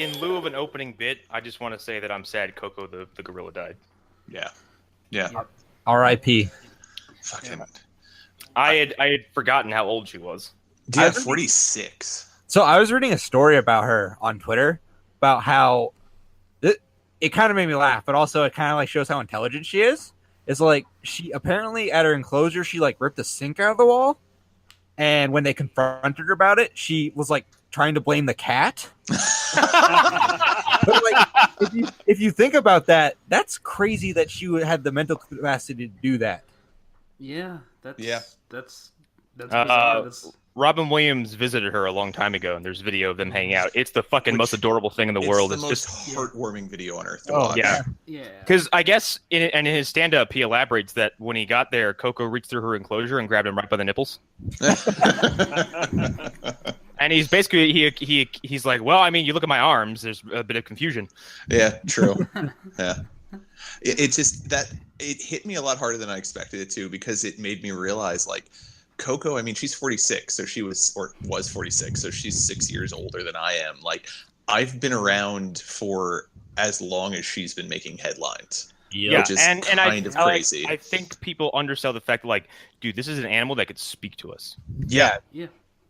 in lieu of an opening bit, I just want to say that I'm sad Coco the gorilla died. Yeah. Yep. R.I.P. Fucking. Yeah. I had forgotten how old she was. Dude, 46. So I was reading a story about her on Twitter about how it kind of made me laugh, but also it kind of like shows how intelligent she is. It's like she apparently at her enclosure, she like ripped a sink out of the wall. And when they confronted her about it, she was like trying to blame the cat. But like, if you think about that, that's crazy that she had the mental capacity to do that. Yeah, that's bizarre. Robin Williams visited her a long time ago, and there's video of them hanging out. It's the fucking most adorable thing in the world. It's the most heartwarming video on earth to watch. Yeah. Yeah. Because I guess in his stand-up, he elaborates that when he got there, Coco reached through her enclosure and grabbed him right by the nipples. And he's basically he's like, well, I mean, you look at my arms. There's a bit of confusion. Yeah, true. Yeah, it's just that it hit me a lot harder than I expected it to, because it made me realize, like, Coco, I mean, she's 46, so she was 46, so she's 6 years older than I am. Like, I've been around for as long as she's been making headlines. Yeah, which is and kind of crazy. I think people undersell the fact that, like, dude, this is an animal that could speak to us. Yeah. Yeah.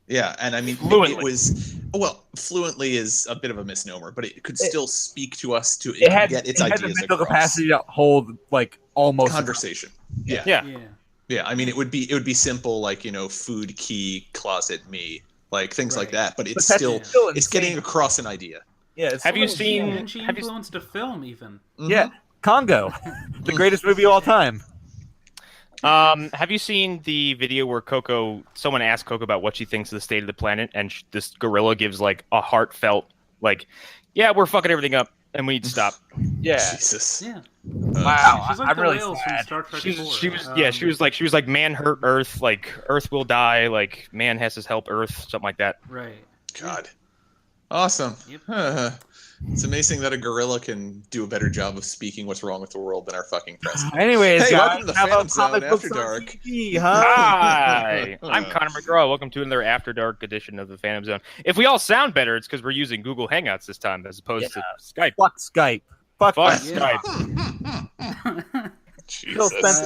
Yeah, and I mean, Fluently. it was, well, fluently is a bit of a misnomer, but it could still speak to us to get its it had ideas the mental across. capacity to hold like almost Conversation. Yeah. Yeah. Yeah. Yeah, I mean, it would be simple, like, you know, food, key, closet, me, like things like that. But it's But still that's it's insane. getting across an idea. Yeah, Have you seen? And she influenced a film even. Yeah, Congo, the greatest movie of all time. Have you seen the video where someone asked Coco about what she thinks of the state of the planet, and this gorilla gives like a heartfelt, like, yeah, we're fucking everything up, and we need to stop. Yeah. Jesus. Yeah. Wow, She's like I'm the really whales sad. from Star Trek She 4. was like, man hurt Earth, like Earth will die, like man has to help Earth, something like that. Right. God. Awesome. Yep. It's amazing that a gorilla can do a better job of speaking what's wrong with the world than our fucking president. Anyways, Hey, guys, welcome to the how Phantom about Zone comic After books on Dark. TV, huh? Hi, I'm Connor McGraw. Welcome to another After Dark edition of the Phantom Zone. If we all sound better, it's because we're using Google Hangouts this time as opposed to Skype. Fuck Skype. Fuck Skype. Jesus.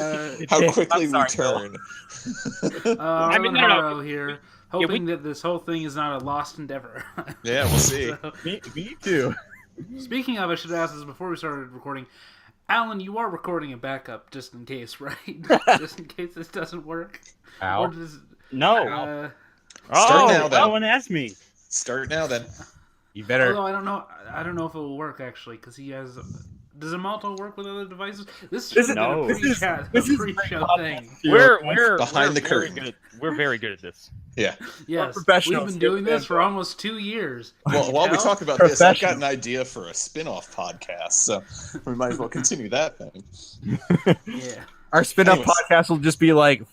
How quickly we turn. I mean, no. here, hoping that this whole thing is not a lost endeavor. Yeah, we'll see. Me too. Speaking of, I should ask this before we started recording. Alan, you are recording a backup just in case, right? Just in case this doesn't work. Ow. Or does, No. Start now, then. No one asked me. Start now, then. You better. although I don't know if it will work actually, because he has. Does Imalto work with other devices? This is No. a pre-show thing. We're Behind the very curtain. We're very good at this. Yeah. Yes, professionals. we've been doing this for almost 2 years. Well, while we talk about this, I've got an idea for a spin-off podcast, so we might as well continue that thing. Yeah. Our spin-off Anyways. podcast will just be like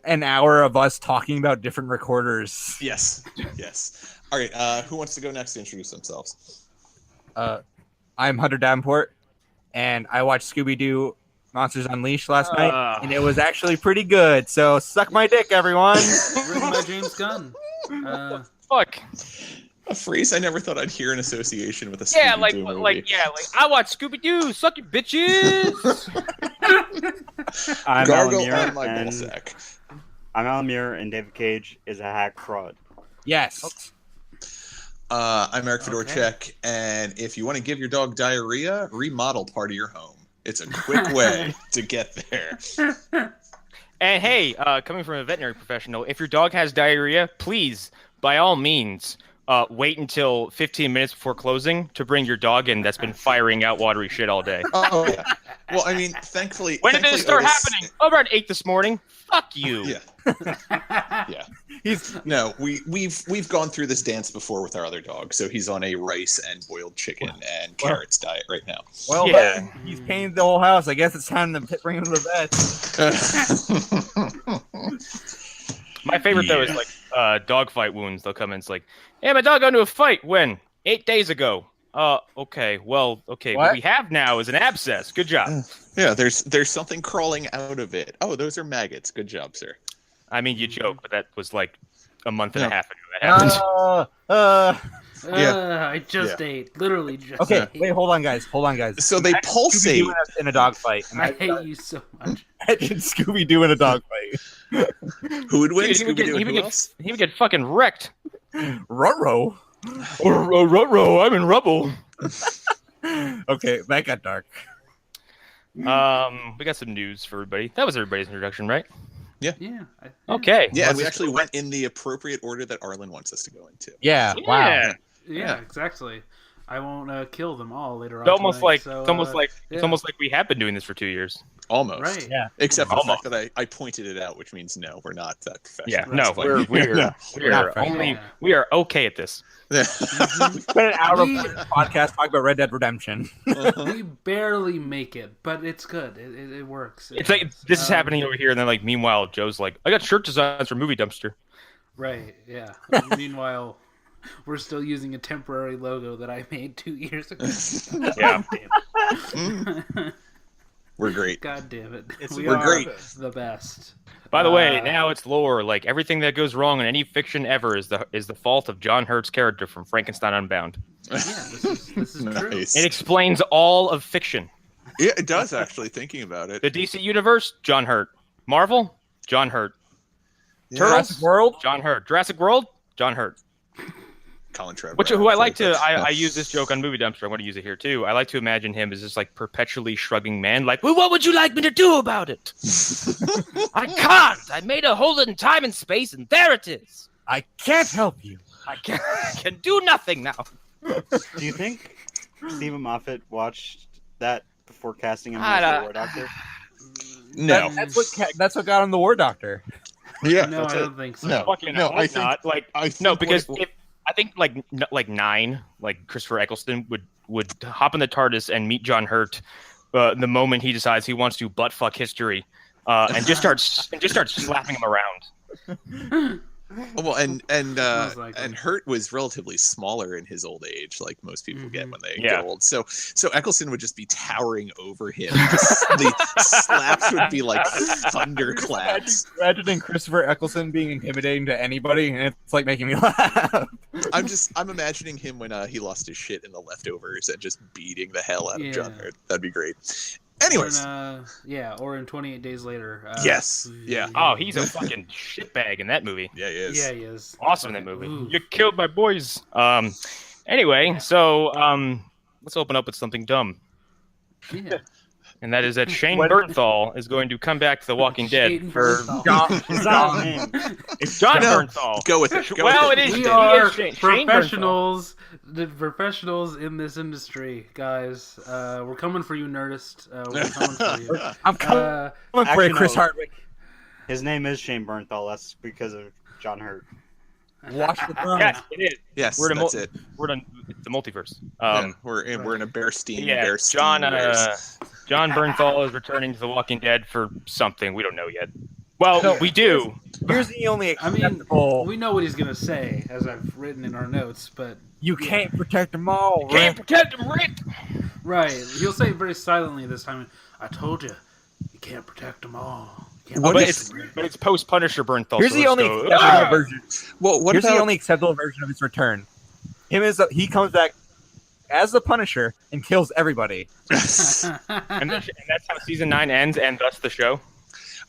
an hour of us talking about different recorders. Yes. Yes. All right, who wants to go next to introduce themselves? I'm Hunter Davenport, and I watched Scooby-Doo Monsters Unleashed last night, and it was actually pretty good. So suck my dick, everyone. Written by James Gunn. Fuck. A phrase I never thought I'd hear in association with a Yeah, Scooby-Doo movie. like I watch Scooby Doo. Suck your bitches. I'm Alan Gargle Muir, on my and ballsack. I'm Alan Muir, and David Cage is a hack fraud. Yes. I'm Eric Fedorchak, and if you want to give your dog diarrhea, remodel part of your home. It's a quick way to get there. And hey, coming from a veterinary professional, if your dog has diarrhea, please, by all means, wait until 15 minutes before closing to bring your dog in that's been firing out watery shit all day. Oh, yeah. Well, I mean, thankfully... When did this start Otis- happening? Oh, around 8 this morning. Fuck you. Yeah. Yeah. No, we've gone through this dance before with our other dog, so he's on a rice and boiled chicken and carrots diet right now. Well, Yeah. but he's painted the whole house. I guess it's time to bring him to the vet. My favorite, though, is like dog fight wounds. They'll come in, it's like, hey, my dog got into a fight. When? 8 days ago. Okay. Well, okay. What we have now is an abscess. Good job. Yeah, there's something crawling out of it. Oh, those are maggots. Good job, sir. I mean, you joke, but that was like a month and a half ago that happened. I just ate. Literally just Okay, ate. wait, hold on, guys. So they pulsate. Scooby-Doo in a dogfight. I hate you so much. Imagine Scooby-Doo in a dogfight. Who would win? Dude, Scooby-Doo and who else? he would get fucking wrecked. Ruh-roh. Ruh-roh, I'm in rubble. Okay, that got dark. We got some news for everybody. That was everybody's introduction, right? Yeah. Okay. Yeah, and we actually went in the appropriate order that Arlen wants us to go into. Yeah, wow. Yeah, exactly. I won't kill them all later on. It's almost tonight, like so, it's almost like we have been doing this for 2 years. Almost. Right. Yeah. Except for Almost. the fact that I pointed it out, which means no, we're not that professional. Yeah, at no, this point. we are okay at this. Spent an hour of podcast talking about Red Dead Redemption. We barely make it, but it's good. It works. It's like this is happening over here, and then like meanwhile, Joe's like, I got shirt designs for Movie Dumpster. Right. Yeah. Meanwhile, we're still using a temporary logo that I made 2 years ago. Yeah. We're great. God damn it. We're great. The best. By the way, now it's lore. Like everything that goes wrong in any fiction ever is the fault of John Hurt's character from Frankenstein Unbound. Yeah, this is true. Nice. It explains all of fiction. Yeah, it does actually. Thinking about it. The DC universe, John Hurt. Marvel, John Hurt. Yeah. Turtles, Jurassic World? John Hurt. Jurassic World, John Hurt. Colin Trevor. Who I like to, That's- I use this joke on Movie Dumpster. I want to use it here too. I like to imagine him as this like perpetually shrugging man, like, well, what would you like me to do about it? I can't. I made a hole in time and space, and there it is. I can't help you. I can do nothing now. Do you think Stephen Moffat watched that before casting him I as the don't- War Doctor? No. That's what got him the War Doctor. Yeah. No, that's I it. don't think so. No. Fucking No, I I hope think- not. Like I think no, because what- if, I think like 9, like Christopher Eccleston would hop in the TARDIS and meet John Hurt the moment he decides he wants to butt fuck history, and just start slapping him around. Well, and Most likely. and Hurt was relatively smaller in his old age, like most people get when they Yeah. get old. So Eccleston would just be towering over him. The slaps would be like thunderclaps. Imagining Christopher Eccleston being intimidating to anybody, and it's like making me laugh. I'm imagining him when he lost his shit in The Leftovers and just beating the hell out of John Yeah. Hurt. That'd be great. Anyways, Or in 28 Days Later. Yes. Yeah. Oh, he's a fucking shitbag in that movie. yeah, he is. Yeah, he is. Awesome in that movie. Ooh. You killed my boys. Anyway, so let's open up with something dumb. Yeah. And that is that Shane What- Bernthal is going to come back to The Walking Dead Shane for Bernthal. It's not his name. it's John No. Bernthal. Go with it. Go Well, with it is. We he are is Shane professionals. The professionals in this industry, guys. We're coming for you, Nerdist. We're coming for you. I'm coming Uh, for you, Actually, Chris no. Hardwick. His name is Shane Bernthal. That's because of John Hurt. Watch the throne. Yes, it is. Yes, We're in a that's mul- it. We're in the multiverse. Yeah, we're in a Bearstein. Yeah, Bearstein. John Bernthal is returning to The Walking Dead for something we don't know yet. Well, No. we do. Here's the only I mean, acceptable. we know what he's gonna say, as I've written in our notes, but You can't protect them all. Can't Rick. protect him, Rick. right, he'll say it very silently this time. I told you, you can't protect them all. You can't What But protect if- them, Rick. it's post Punisher Bernthal. Here's so the let's only go, acceptable "Ah!" version. Well, what Here's about the only acceptable version of his return. He comes back as the Punisher and kills everybody. And that's how season 9 ends, and thus the show.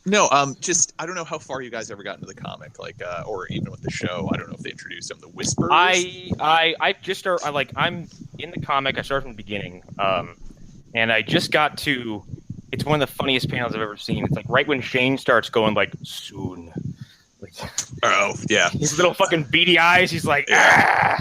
No, just I don't know how far you guys ever got into the comic, like, or even with the show. I don't know if they introduced him. The Whisperers. I just start. I'm in the comic. I started from the beginning, and I just got to. It's one of the funniest panels I've ever seen. It's like right when Shane starts going like soon. Like, Oh, yeah. his little fucking beady eyes. He's like, ah!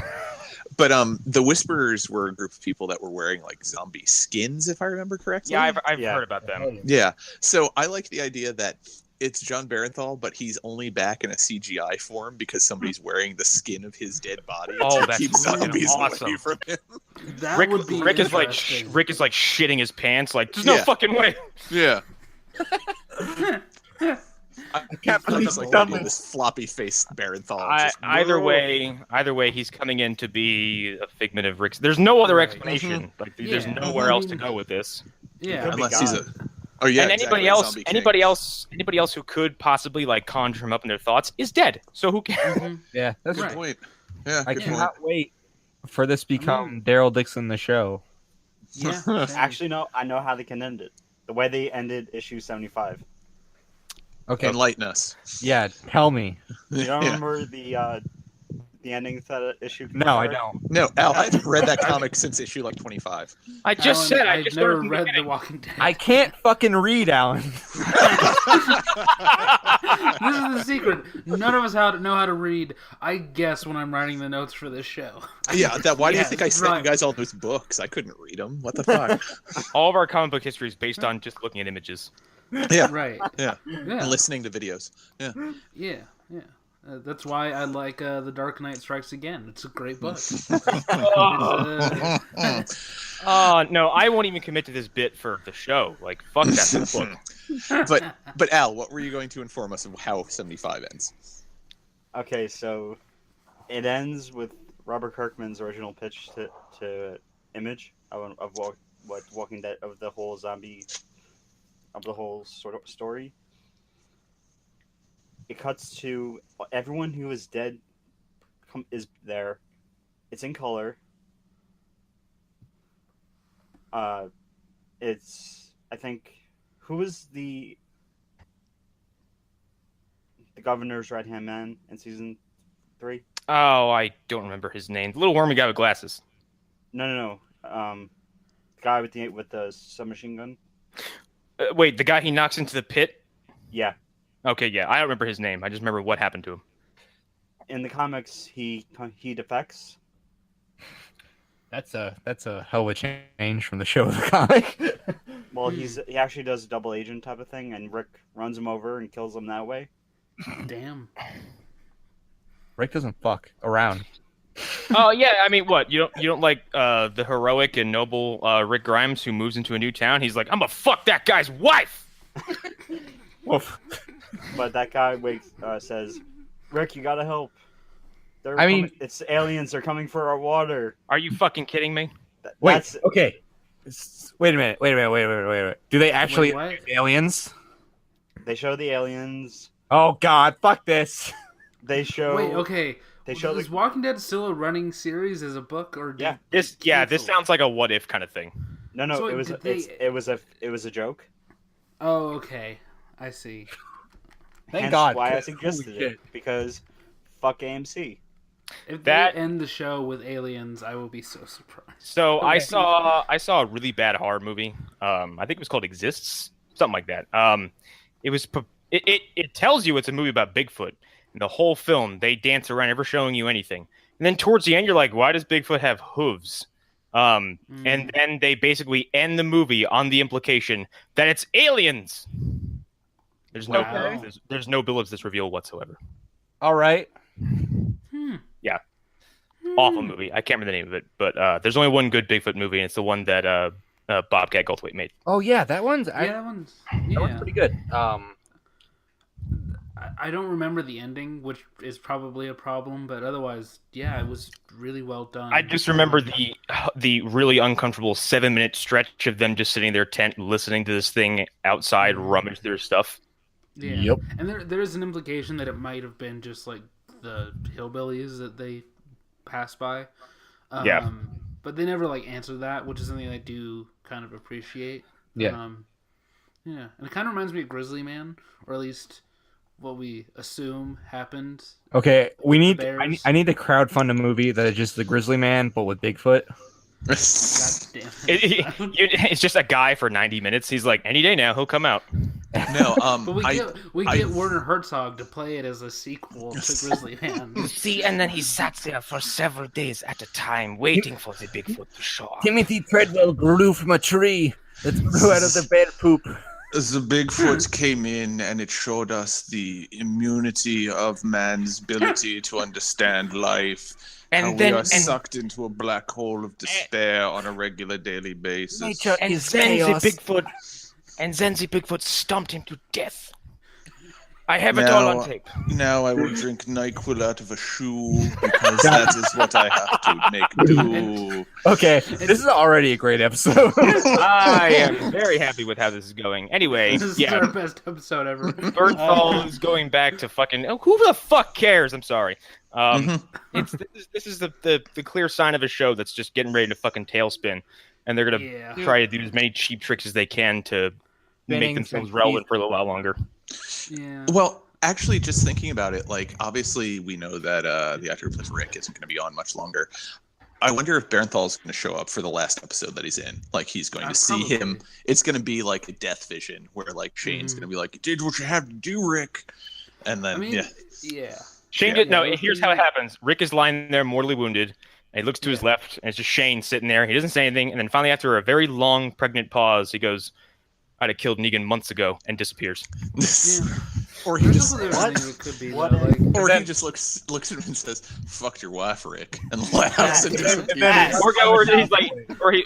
But the Whisperers were a group of people that were wearing like zombie skins, if I remember correctly. Yeah, I've Yeah. heard about them. Yeah. So I like the idea that it's John Bernthal, but he's only back in a CGI form because somebody's wearing the skin of his dead body Oh, to that's keep fucking zombies awesome. away from him. That Rick, would be Rick is like interesting. Rick is like shitting his pants. Like, there's no Yeah. fucking way. Yeah. I can't I believe just like he's the done idea of this. this floppy-faced Bernthal. Either way, he's coming in to be a figment of Rick's. There's no other Right. explanation. Like, there's Yeah. nowhere else to go with this. Yeah, unless he's a. Oh yeah. And exactly, anybody else who could possibly like conjure him up in their thoughts is dead. So who cares? Mhm. Yeah, that's Good Right. point. Yeah. I good cannot wait for this become Daryl Dixon the show? Yeah. same. Actually, no. I know how they can end it. The way they ended issue 75. Okay, Enlighten us. yeah, tell me. You don't Yeah. remember the ending to that issue? No, I don't. No, Al, I haven't read that comic since issue like 25. I just said I I've just never started from the read The beginning. Walking Dead. I can't fucking read, Alan. This is the secret. None of us know how to read. I guess when I'm writing the notes for this show. Yeah, why do you Yes, think I sent right. you guys all those books? I couldn't read them. What the fuck? All of our comic book history is based on just looking at images. Yeah, Right. yeah. Yeah. And listening to videos. Yeah. Yeah. Yeah. That's why I like The Dark Knight Strikes Again. It's a great book. Oh no, I won't even commit to this bit for the show. Like, fuck that book. But Al, what were you going to inform us of how 75 ends? Okay, so it ends with Robert Kirkman's original pitch to Image of what Walking Dead, of the whole zombie, of the whole sort of story. It cuts to everyone who is dead is there. It's in color. It's, I think, who is the governor's right hand man in season 3? Oh, I don't remember his name. The little wormy guy with glasses. No. The guy with the submachine gun. Wait, the guy he knocks into the pit? Yeah. Okay, yeah, I don't remember his name. I just remember what happened to him. In the comics, he defects. That's a hell of a change from the show to the comic. Well, he actually does a double agent type of thing, and Rick runs him over and kills him that way. Damn. Rick doesn't fuck around. Oh yeah, I mean, what you don't like the heroic and noble Rick Grimes who moves into a new town? He's like, I'm gonna fuck that guy's wife. Woof. But that guy says, "Rick, you gotta help. It's aliens. They're coming for our water." Are you fucking kidding me? Wait. Okay. Wait a minute. Do they actually what? aliens? They show the aliens. Oh God! Fuck this. They show. Wait, okay. They show Is Walking Dead still a running series as a book, or Yeah. This sounds like a what if kind of thing. No. So it was a joke. Oh, okay. I see. Thank Hence God. why I Holy suggested shit. it, because fuck AMC. If That- they end the show with aliens, I will be so surprised. So I Okay. saw a really bad horror movie. I think it was called Exists, something like that. It tells you it's a movie about Bigfoot. And the whole film, they dance around never showing you anything. And then towards the end, you're like, why does Bigfoot have hooves? And then they basically end the movie on the implication that it's aliens. There's no Wow. there's no build-up to this reveal whatsoever. All right. Awful movie. I can't remember the name of it, but there's only one good Bigfoot movie, and it's the one that Bobcat Goldthwait made. Oh yeah, that one's Yeah, that one's pretty good. I don't remember the ending, which is probably a problem, but otherwise, yeah, it was really well done. I just remember the really uncomfortable 7-minute stretch of them just sitting in their tent listening to this thing outside rummage their stuff. Yeah. Yep. And there is an implication that it might have been just like the hillbillies that they passed by. Yeah. But they never like answer that, which is something I do kind of appreciate. Yeah. Yeah. And it kind of reminds me of Grizzly Man, or at least what we assume happened. Okay, we need. Bears. I need to crowdfund a movie that is just the Grizzly Man, but with Bigfoot. God damn it. It's just a guy for 90 minutes. He's like, any day now, he'll come out. No, But we get Werner Herzog to play it as a sequel to Grizzly Man. See, and then he sat there for several days at a time, waiting for the Bigfoot to show up. Timothy Treadwell grew from a tree that grew out of the bed poop. The Bigfoot came in and it showed us the immunity of man's ability to understand life. And how then we are sucked into a black hole of despair on a regular daily basis. Nature and is then chaos. the Bigfoot stumped him to death. I have it all on tape. Now I will drink NyQuil out of a shoe because that is what I have to make do. Okay, this is already a great episode. I am very happy with how this is going. Anyway, This is our best episode ever. Bernthal is going back to fucking. Oh, who the fuck cares? I'm sorry. This is the clear sign of a show that's just getting ready to fucking tailspin, and they're gonna try to do as many cheap tricks as they can to make themselves relevant for a little while longer. Yeah. Well, actually, just thinking about it, like, obviously we know that the actor who plays Rick isn't going to be on much longer. I wonder if Bernthal is going to show up for the last episode that he's in. Like, he's going to see him. It's going to be like a death vision where, like, Shane's going to be like, you did what you had to do, Rick. And then, Shane here's how it happens. Rick is lying there mortally wounded, and he looks to his left, and it's just Shane sitting there. He doesn't say anything, and then finally, after a very long, pregnant pause, he goes, I'd have killed Negan months ago, and disappears. Or he just he just looks at him and says, "Fucked your wife, Rick," and laughs and disappears. Or he's like,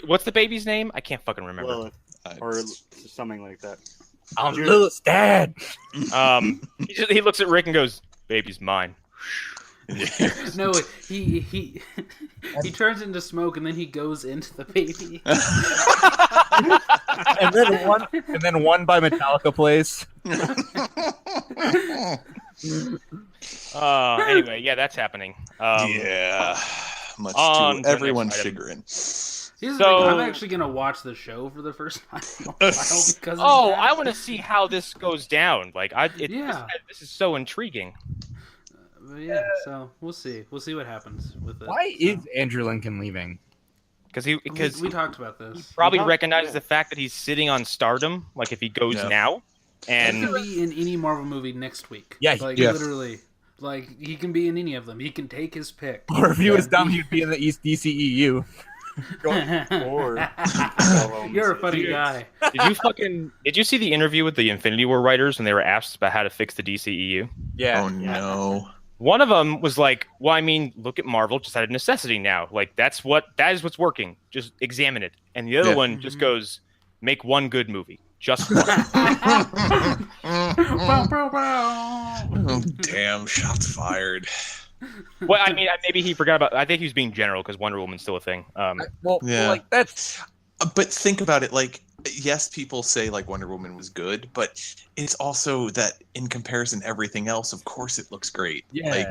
what's the baby's name? I can't fucking remember. Lilith, or something like that. I'm Lilith's dad. He looks at Rick and goes, "Baby's mine." No, he turns into smoke and then he goes into the baby. and then one by Metallica plays. Anyway, that's happening. Much to everyone's chagrin. I'm actually gonna watch the show for the first time in a while because I want to see how this goes down. Like, this is so intriguing. So we'll see. We'll see what happens with it. Why is Andrew Lincoln leaving? Because we talked about this. He probably recognizes the fact that he's sitting on stardom. Like, if he goes now, and he can be in any Marvel movie next week. Literally, like, he can be in any of them. He can take his pick. Or if he was dumb, he'd be in the East DCEU. You're a funny guy. Did you see the interview with the Infinity War writers when they were asked about how to fix the DCEU? Yeah. Oh no. One of them was like, well, I mean, look at Marvel just out of necessity now. Like, that is what's working. Just examine it. And the other one just goes, make one good movie. Just one. Oh, damn, shots fired. Well, I mean, maybe he forgot about. I think he was being general because Wonder Woman's still a thing. Like that's. But think about it. Like, yes, people say like Wonder Woman was good, but it's also that in comparison to everything else, of course, it looks great. Yeah.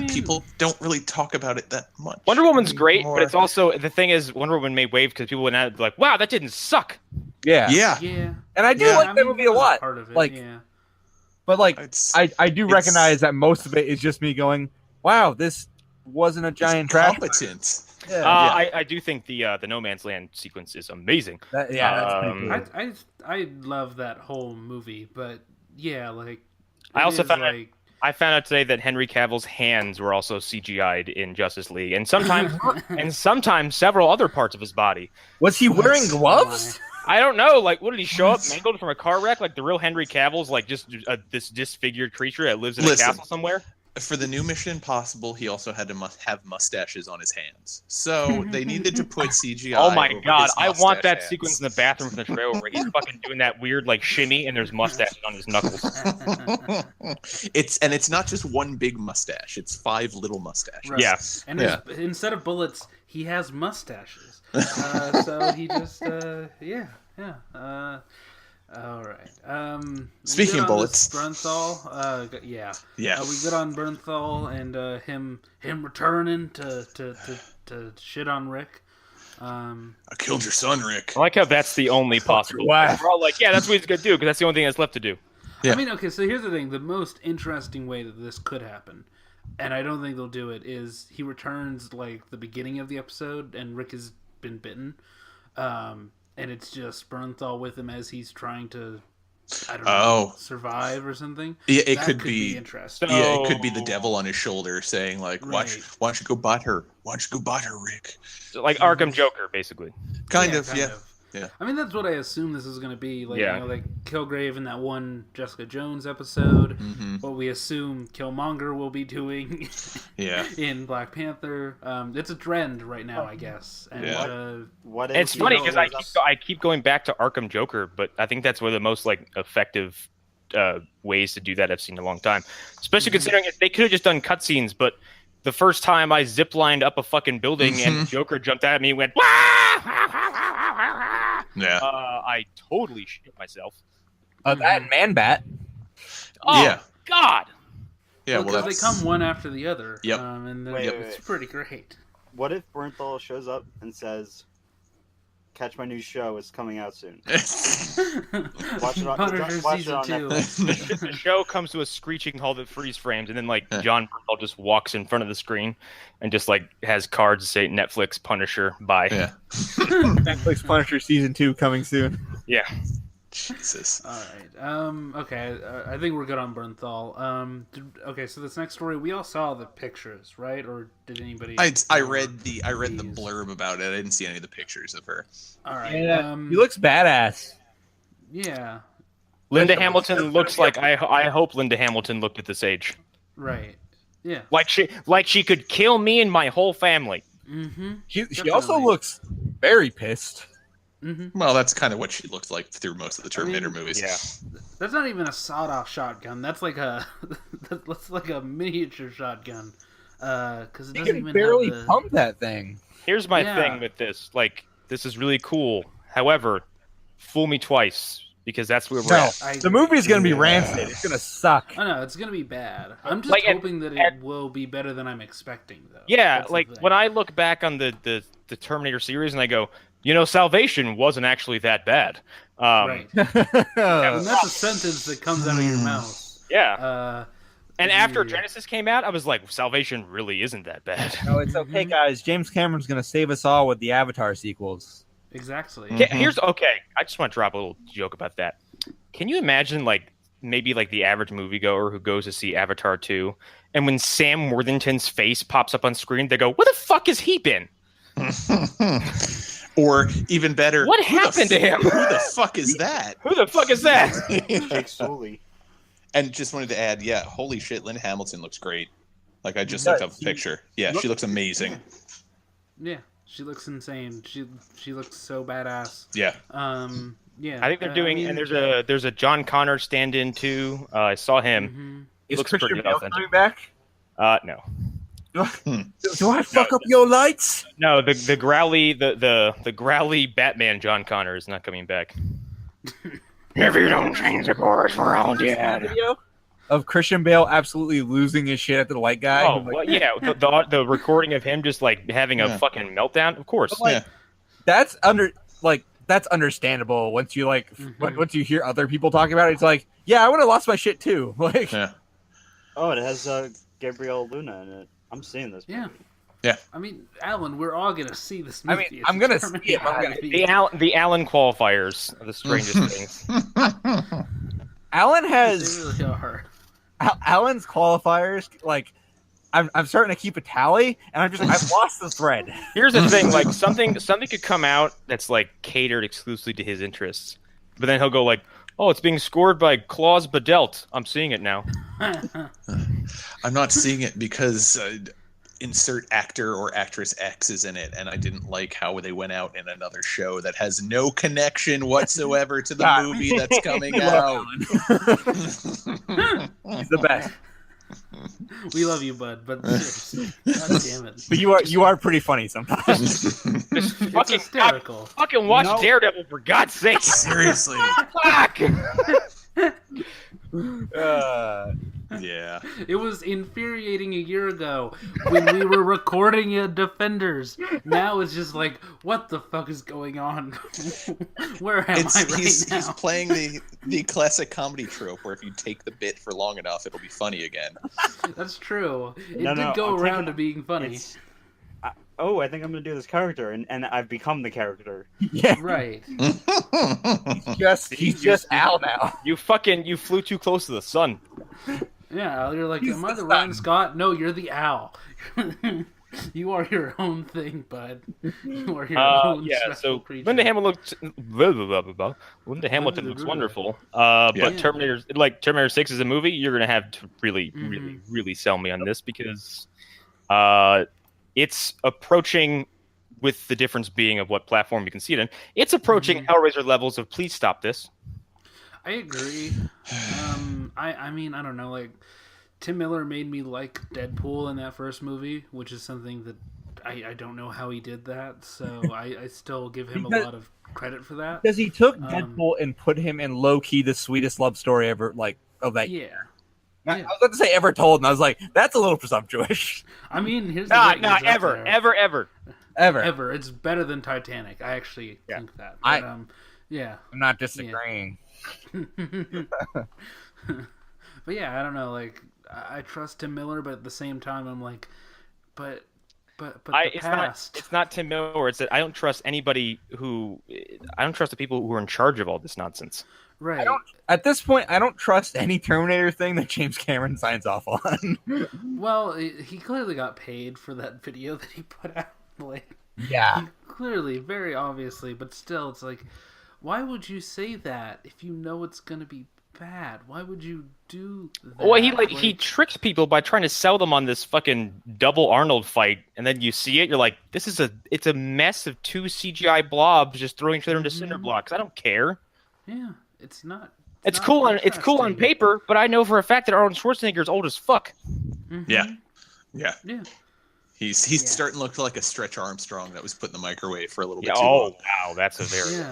People don't really talk about it that much. Wonder Woman's great, but it's also the thing is Wonder Woman made wave because people went out like, "Wow, that didn't suck." Yeah. And I do like that movie a lot. Part of it, like, but like, I do recognize that most of it is just me going, "Wow, this wasn't a giant trash." Competent. I do think the No Man's Land sequence is amazing. That's pretty cool. I love that whole movie, but I also found out today that Henry Cavill's hands were also CGI'd in Justice League, and sometimes several other parts of his body. Was he wearing gloves? I don't know. Like, what did he show up mangled from a car wreck? Like the real Henry Cavill's like just this disfigured creature that lives in a castle somewhere. For the new Mission Impossible, he also had to have mustaches on his hands. So they needed to put CGI. Oh my god, I want that sequence in the bathroom from the trailer where he's fucking doing that weird like shimmy and there's mustaches on his knuckles. It's not just one big mustache; it's 5 little mustaches. Right. Yeah, and instead of bullets, he has mustaches. So he just all right. Speaking of bullets, Bernthal. We good on Bernthal and him returning to shit on Rick. I killed your son, Rick. I like how that's the only possible. We're all like, that's what he's gonna do because that's the only thing that's left to do. Yeah. I mean, okay. So here's the thing: the most interesting way that this could happen, and I don't think they'll do it, is he returns like the beginning of the episode, and Rick has been bitten. And it's just Bernthal with him as he's trying to, survive or something. Yeah, it that could be interesting. Yeah, it could be the devil on his shoulder saying like, "Why don't you go bite her? Why don't you go bite her, Rick?" So, like Arkham Joker, basically. Kind of. I mean, that's what I assume this is going to be. Like, like Kilgrave in that one Jessica Jones episode. Mm-hmm. What we assume Killmonger will be doing in Black Panther. It's a trend right now, I guess. And, it's funny because I keep going back to Arkham Joker, but I think that's one of the most like effective ways to do that I've seen in a long time. Especially considering they could have just done cutscenes, but the first time I ziplined up a fucking building and the Joker jumped at me and went, Yeah. I totally shit myself. That Man Bat. Oh, Yeah. God! Yeah, Well, because they come one after the other. Yep. And then Wait, it's pretty great. What if Bernthal shows up and says, "Catch my new show, it's coming out soon." Watch it on, Punisher watch it season on 2. Netflix. The show comes to a screeching halt that freeze frames, and then John Bernthal just walks in front of the screen and just has cards that say Netflix Punisher bye. Yeah. Netflix Punisher season 2 coming soon. Yeah. Jesus. All right. Okay. I think we're good on Bernthal. Okay. So this next story, we all saw the pictures, right? Or did anybody? I read the blurb about it. I didn't see any of the pictures of her. All right. Yeah, he looks badass. Yeah. Linda Hamilton looks like I hope Linda Hamilton looked at this age. Right. Yeah. Like she could kill me and my whole family. Mm-hmm. She also looks very pissed. Mm-hmm. Well, that's kind of what she looked like through most of the Terminator movies. Yeah. That's not even a sawed-off shotgun. That's like a miniature shotgun. Because it You doesn't can even barely have the... pump that thing. Here's my Yeah. thing with this. This is really cool. However, fool me twice because that's where we're No, at. the movie's gonna be rancid. It's gonna suck. I know it's gonna be bad. I'm just hoping that it will be better than I'm expecting, though. Yeah, That's the thing. when I look back on the Terminator series and I go, Salvation wasn't actually that bad. Right. And that's a sentence that comes out of your mouth. Yeah. And after yeah. Genesis came out, I was like, Salvation really isn't that bad. No, it's okay, guys. James Cameron's gonna save us all with the Avatar sequels. Exactly. I just want to drop a little joke about that. Can you imagine, maybe the average moviegoer who goes to see Avatar 2, and when Sam Worthington's face pops up on screen, they go, "Where the fuck has he been?" Or even better, What happened to him? Who the fuck is that? Who the fuck is that? Jake Sully. And just wanted to add, holy shit, Linda Hamilton looks great. I just looked up a picture. Yeah, she looks amazing. Yeah, she looks insane. She looks so badass. Yeah. Yeah. I think they're doing, and there's a John Connor stand-in too. I saw him. Mm-hmm. Is Looks Christian pretty Bale authentic. coming back? No. Do I fuck up your lights? No, the growly Batman John Connor is not coming back. If you don't change the course, we're all dead. Video of Christian Bale absolutely losing his shit at the light guy. Oh, well, yeah, the recording of him just having a fucking meltdown. Of course. That's that's understandable once you once you hear other people talking about it. It's like, yeah, I would have lost my shit too. Oh, it has Gabrielle Luna in it. I'm seeing this movie. Yeah. I mean, Alan, we're all gonna see this I movie. mean, I'm gonna see it. The Allen qualifiers are the strangest things. Alan They has really are. Alan's qualifiers. I'm starting to keep a tally, and I've lost the thread. Here's the thing: something could come out that's catered exclusively to his interests, but then he'll go "Oh, it's being scored by Klaus Badelt. I'm seeing it now." I'm not seeing it because insert actor or actress X is in it, and I didn't like how they went out in another show that has no connection whatsoever to the movie that's coming out. He's the best. We love you, bud, but seriously, God damn it. But you are pretty funny sometimes. Just It's hysterical. fucking watch Daredevil for God's sake. Seriously. Fuck. Yeah. It was infuriating a year ago when we were recording Defenders. Now it's just what the fuck is going on? Where am I right He's now? playing the classic comedy trope where if you take the bit for long enough, it'll be funny again. That's true. It No, did go I'm around taking- to being funny. I think I'm gonna do this character, and I've become the character. Yeah, Right. he's just Al now. You flew too close to the sun. Yeah, you're like, He's am I the the Ryan sun. Scott? No, you're the Owl. You are your own thing, bud. You are your own special so creature. Linda Hamilton looks wonderful. But Terminator 6 is a movie, you're gonna have to really sell me on this because it's approaching, with the difference being of what platform you can see it in, it's approaching Hellraiser levels of please stop this. I agree. I mean, I don't know. Like, Tim Miller made me like Deadpool in that first movie, which is something that I don't know how he did that. So I still give him a lot of credit for that. Because he took Deadpool and put him in low key the sweetest love story ever, like of that. Yeah. I was about to say ever told, and I was like, that's a little presumptuous. I mean, here's the thing, ever. It's better than Titanic. I actually think that. But, I'm not disagreeing. But yeah, I don't know. Like, I trust Tim Miller, but at the same time, I'm like, but it's not Tim Miller. It's that I don't trust anybody I don't trust the people who are in charge of all this nonsense. Right. At this point, I don't trust any Terminator thing that James Cameron signs off on. Well, he clearly got paid for that video that he put out. Like, yeah. He clearly, very obviously, but still, it's like, why would you say that if you know it's gonna be bad? Why would you do that? Well, he tricks people by trying to sell them on this fucking double Arnold fight, and then you see it, you're like, it's a mess of two CGI blobs just throwing each other into cinder blocks. I don't care. Yeah. It's not. It's cool on paper, but I know for a fact that Arnold Schwarzenegger is old as fuck. Mm-hmm. Yeah. He's starting to look like a Stretch Armstrong that was put in the microwave for a little bit too long. long. Wow, that's a very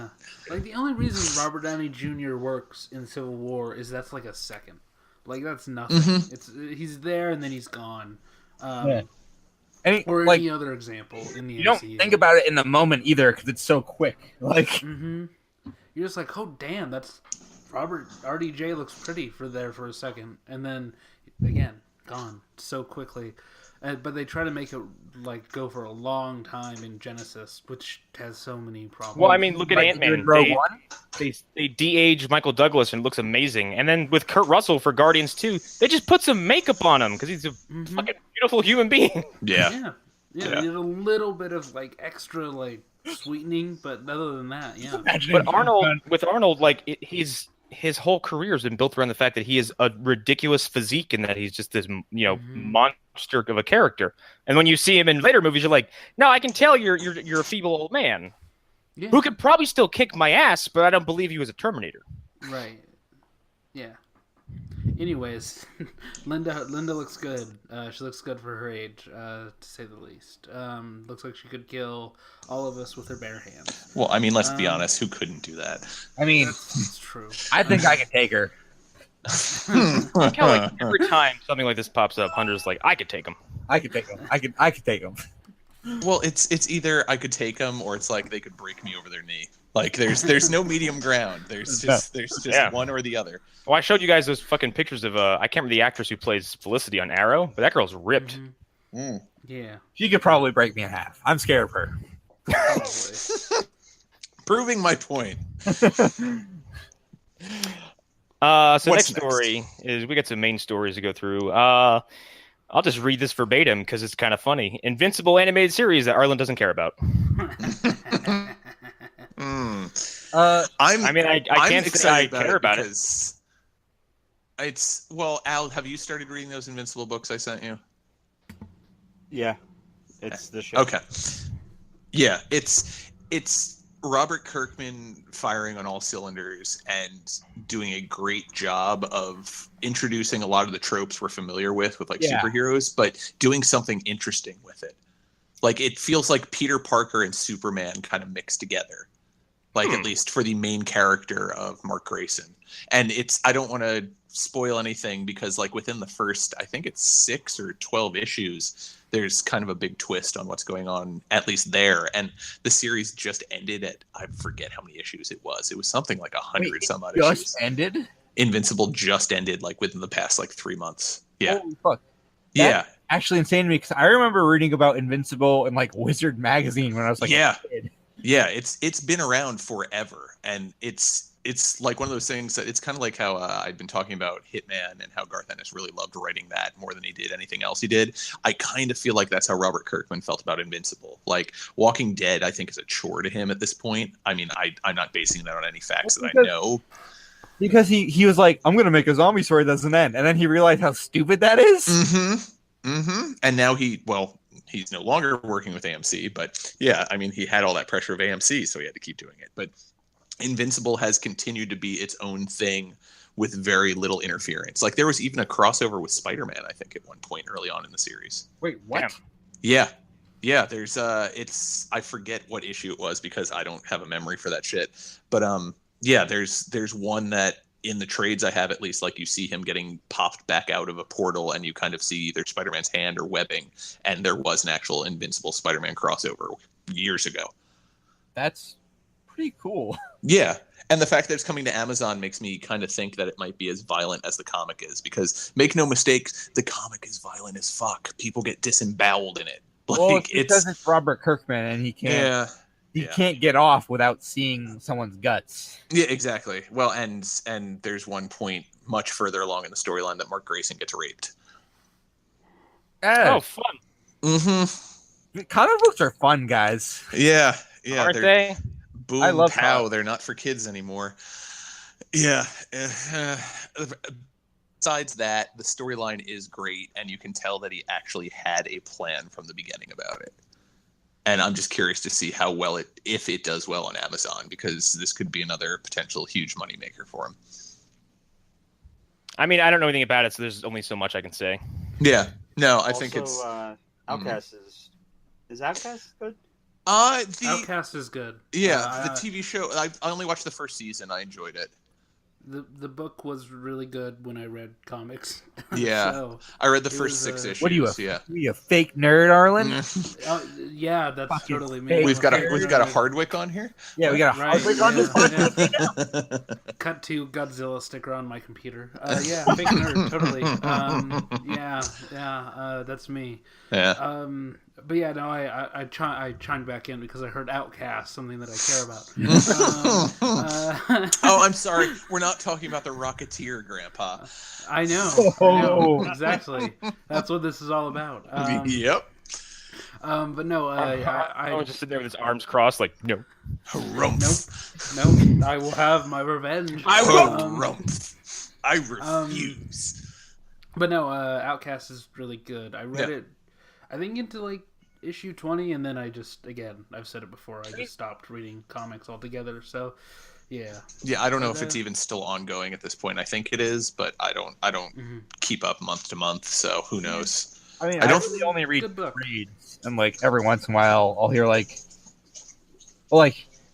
Like, the only reason Robert Downey Jr. works in Civil War is that's like a second. Like, that's nothing. Mm-hmm. He's there and then he's gone. Any other example in the MCU. You don't think about it in the moment either because it's so quick. Like. You're just like, oh damn, that's Robert RDJ looks pretty for a second, and then again gone so quickly. But they try to make it like go for a long time in Genesis, which has so many problems. Well, I mean, look at Ant-Man. They de-age Michael Douglas and looks amazing, and then with Kurt Russell for Guardians 2, they just put some makeup on him because he's a fucking beautiful human being. Yeah. There's a little bit of like extra like sweetening, but other than that, But Arnold, like his whole career has been built around the fact that he is a ridiculous physique and that he's just this monster of a character. And when you see him in later movies, you're like, no, I can tell you're a feeble old man who could probably still kick my ass, but I don't believe he was a Terminator. Right. Yeah. Anyways, Linda looks good. She looks good for her age, to say the least. Looks like she could kill all of us with her bare hands. Well, I mean, let's be honest. Who couldn't do that? I mean, that's true. I think I can take her. Kind of like every time something like this pops up, Hunter's like, I could take him. I could take him. I could take him. Well, it's either I could take them or it's like they could break me over their knee. Like there's no medium ground. There's just one or the other. Well, I showed you guys those fucking pictures of I can't remember the actress who plays Felicity on Arrow, but that girl's ripped. Yeah. She could probably break me in half. I'm scared of her. Proving my point. Next story is we got some main stories to go through. I'll just read this verbatim because it's kind of funny. Invincible animated series that Arlen doesn't care about. I can't say I care about it. Al, have you started reading those Invincible books I sent you? Yeah, it's the show. Okay. Yeah, it's Robert Kirkman firing on all cylinders and doing a great job of introducing a lot of the tropes we're familiar with superheroes, but doing something interesting with it. Like, it feels like Peter Parker and Superman kind of mixed together. Like, at least for the main character of Mark Grayson. And I don't want to spoil anything because, like, within the first, I think it's 6 or 12 issues, there's kind of a big twist on what's going on, at least there. And the series just ended at, I forget how many issues it was. It was something like 100 some odd issues. Just ended? Invincible just ended, like, within the past, 3 months. Yeah. Holy fuck. That's actually insane to me because I remember reading about Invincible in, Wizard magazine when I was, a kid. Yeah, it's been around forever, and it's like one of those things that it's kind of like how I'd been talking about Hitman and how Garth Ennis really loved writing that more than he did anything else he did. I kind of feel like that's how Robert Kirkman felt about Invincible. Like, Walking Dead, I think, is a chore to him at this point. I mean, I'm not basing that on any facts that I know. Because he was like, I'm going to make a zombie story that doesn't end. And then he realized how stupid that is. Mm-hmm. Mm-hmm. And now he's no longer working with AMC, but yeah, I mean, he had all that pressure of AMC, so he had to keep doing it. But Invincible has continued to be its own thing with very little interference. Like there was even a crossover with Spider-Man, I think, at one point early on in the series. Wait, what? Damn. Yeah, there's it's I forget what issue it was because I don't have a memory for that shit. But yeah, there's one that in the trades I have, at least, like you see him getting popped back out of a portal and you kind of see either Spider-Man's hand or webbing, and there was an actual Invincible Spider-Man crossover years ago. That's pretty cool. Yeah, and the fact that it's coming to Amazon makes me kind of think that it might be as violent as the comic is, because make no mistake, the comic is violent as fuck. People get disemboweled in it. Like, Well, it's because it's Robert Kirkman and he can't get off without seeing someone's guts. Yeah, exactly. Well, and there's one point much further along in the storyline that Mark Grayson gets raped. Oh, fun. Mm-hmm. Comic books are fun, guys. Yeah, Aren't they? Boom, I love pow. comics. They're not for kids anymore. Yeah. Besides that, the storyline is great, and you can tell that he actually had a plan from the beginning about it. And I'm just curious to see how well if it does well on Amazon, because this could be another potential huge moneymaker for him. I mean, I don't know anything about it, so there's only so much I can say. Yeah. No, I Also, think it's Outcast is Outcast good? Outcast is good. Yeah, the TV show. I only watched the first season. I enjoyed it. The book was really good when I read comics. Yeah, So, I read the it first was, 6 issues. What are you, Yeah. you a fake nerd, Arlen? yeah, that's Fucking totally me. fake. We've got a Hardwick on here. Yeah, we got a Right, Hardwick on this podcast. yeah. Cut to Godzilla sticker on my computer. Yeah, fake nerd, totally. That's me. Yeah. But yeah, no, I chimed back in because I heard Outcast, something that I care about. Oh, I'm sorry. We're not talking about the Rocketeer, Grandpa. I know, Oh. exactly. That's what this is all about. Yep. But no, I was just sitting there with his arms crossed, like, no. Harumph. Nope. I will have my revenge. Harumph. I refuse. But no, Outcast is really good. I read it, I think, into like issue 20, and then I just, again, I've said it before, I just stopped reading comics altogether. So, yeah. Yeah, I don't know if it's even still ongoing at this point. I think it is, but I don't keep up month to month, so who knows. I mean, I I don't- really only read Good book. reads, and like every once in a while, I'll hear like